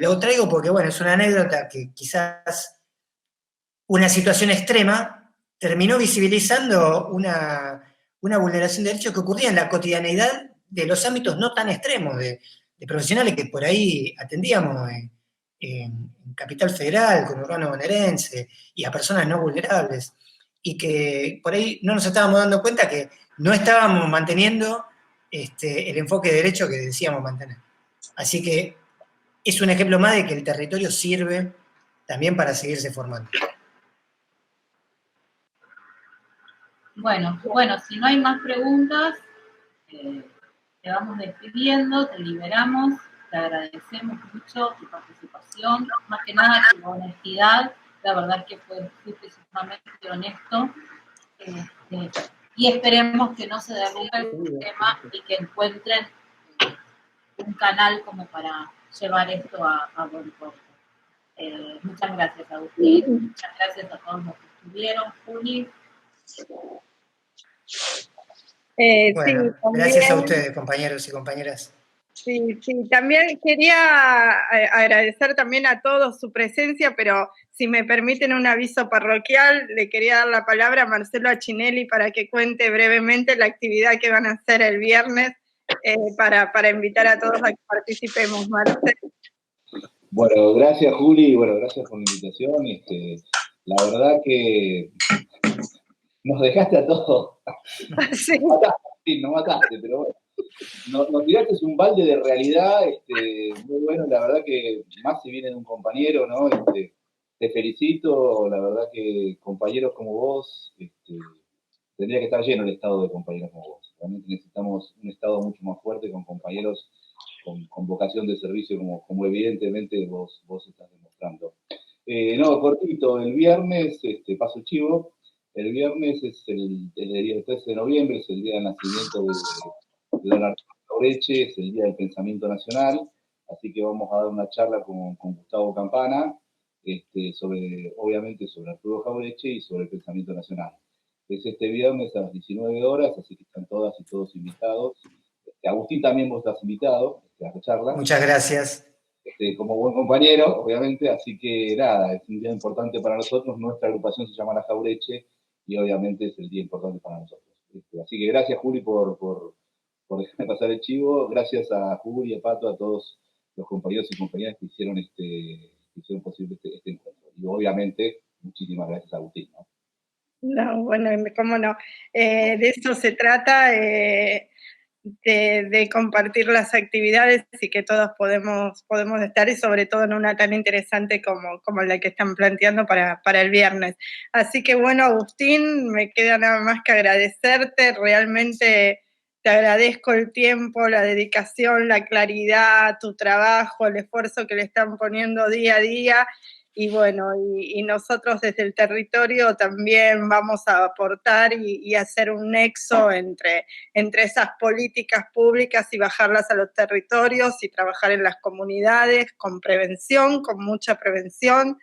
Lo traigo porque, bueno, es una anécdota que quizás una situación extrema terminó visibilizando una vulneración de derechos que ocurría en la cotidianeidad de los ámbitos no tan extremos, de profesionales que por ahí atendíamos en Capital Federal, con Urbano Bonaerense, y a personas no vulnerables. Y que por ahí no nos estábamos dando cuenta que no estábamos manteniendo el enfoque de derecho que decíamos mantener. Así que es un ejemplo más de que el territorio sirve también para seguirse formando. Bueno, si no hay más preguntas, te vamos despidiendo, te liberamos, te agradecemos mucho tu participación, más que nada tu honestidad. La verdad es que fuiste sumamente honesto, y esperemos que no se derrumbe el tema y que encuentren un canal como para llevar esto a buen puerto. Muchas gracias, Agustín, muchas gracias a todos los que estuvieron, Juli. Bueno, sí, gracias a ustedes, compañeros y compañeras. Sí, también quería agradecer también a todos su presencia, pero si me permiten un aviso parroquial, le quería dar la palabra a Marcelo Achinelli para que cuente brevemente la actividad que van a hacer el viernes para invitar a todos a que participemos, Marcelo. Bueno, gracias Juli, bueno, gracias por la invitación. La verdad que nos dejaste a todos. Sí. No mataste, pero bueno. Nos tiraste un balde de realidad muy bueno, la verdad que más si viene de un compañero, ¿no? te felicito, la verdad que compañeros como vos, tendría que estar lleno el Estado de compañeros como vos. Realmente necesitamos un Estado mucho más fuerte con compañeros con vocación de servicio, como evidentemente vos estás demostrando. No, cortito, el viernes, paso chivo, el viernes es el día 13 de noviembre, es el día del nacimiento de don Arturo Jauretche, es el día del pensamiento nacional, así que vamos a dar una charla con Gustavo Campana, obviamente sobre Arturo Jauretche y sobre el pensamiento nacional. Es este viernes a las 19 horas, así que están todas y todos invitados. Agustín, también vos estás invitado a la charla. Muchas gracias. Como buen compañero, obviamente, así que nada, es un día importante para nosotros. Nuestra agrupación se llama La Jauretche y obviamente es el día importante para nosotros. Así que gracias, Juli, por dejarme pasar el chivo. Gracias a Juli, a Pato, a todos los compañeros y compañeras que hicieron posible este encuentro. Y obviamente, muchísimas gracias a Agustín, ¿no? No, bueno, cómo no. De eso se trata, de compartir las actividades y que todos podemos estar, y sobre todo en una tan interesante como la que están planteando para el viernes. Así que bueno, Agustín, me queda nada más que agradecerte, realmente te agradezco el tiempo, la dedicación, la claridad, tu trabajo, el esfuerzo que le están poniendo día a día. Y bueno, y nosotros desde el territorio también vamos a aportar y hacer un nexo entre esas políticas públicas y bajarlas a los territorios y trabajar en las comunidades con prevención, con mucha prevención.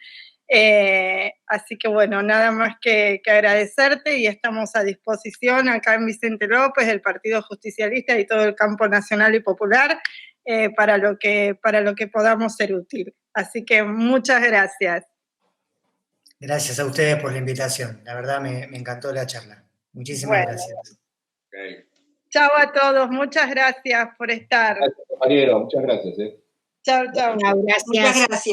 Así que bueno, nada más que agradecerte, y estamos a disposición acá en Vicente López, el Partido Justicialista y todo el campo nacional y popular, para lo que podamos ser útil. Así que muchas gracias. Gracias a ustedes por la invitación. La verdad me encantó la charla. Muchísimas gracias. Okay. Chao a todos, muchas gracias por estar. Gracias, compañero, muchas gracias. Chao, chao. Gracias. Muchas gracias.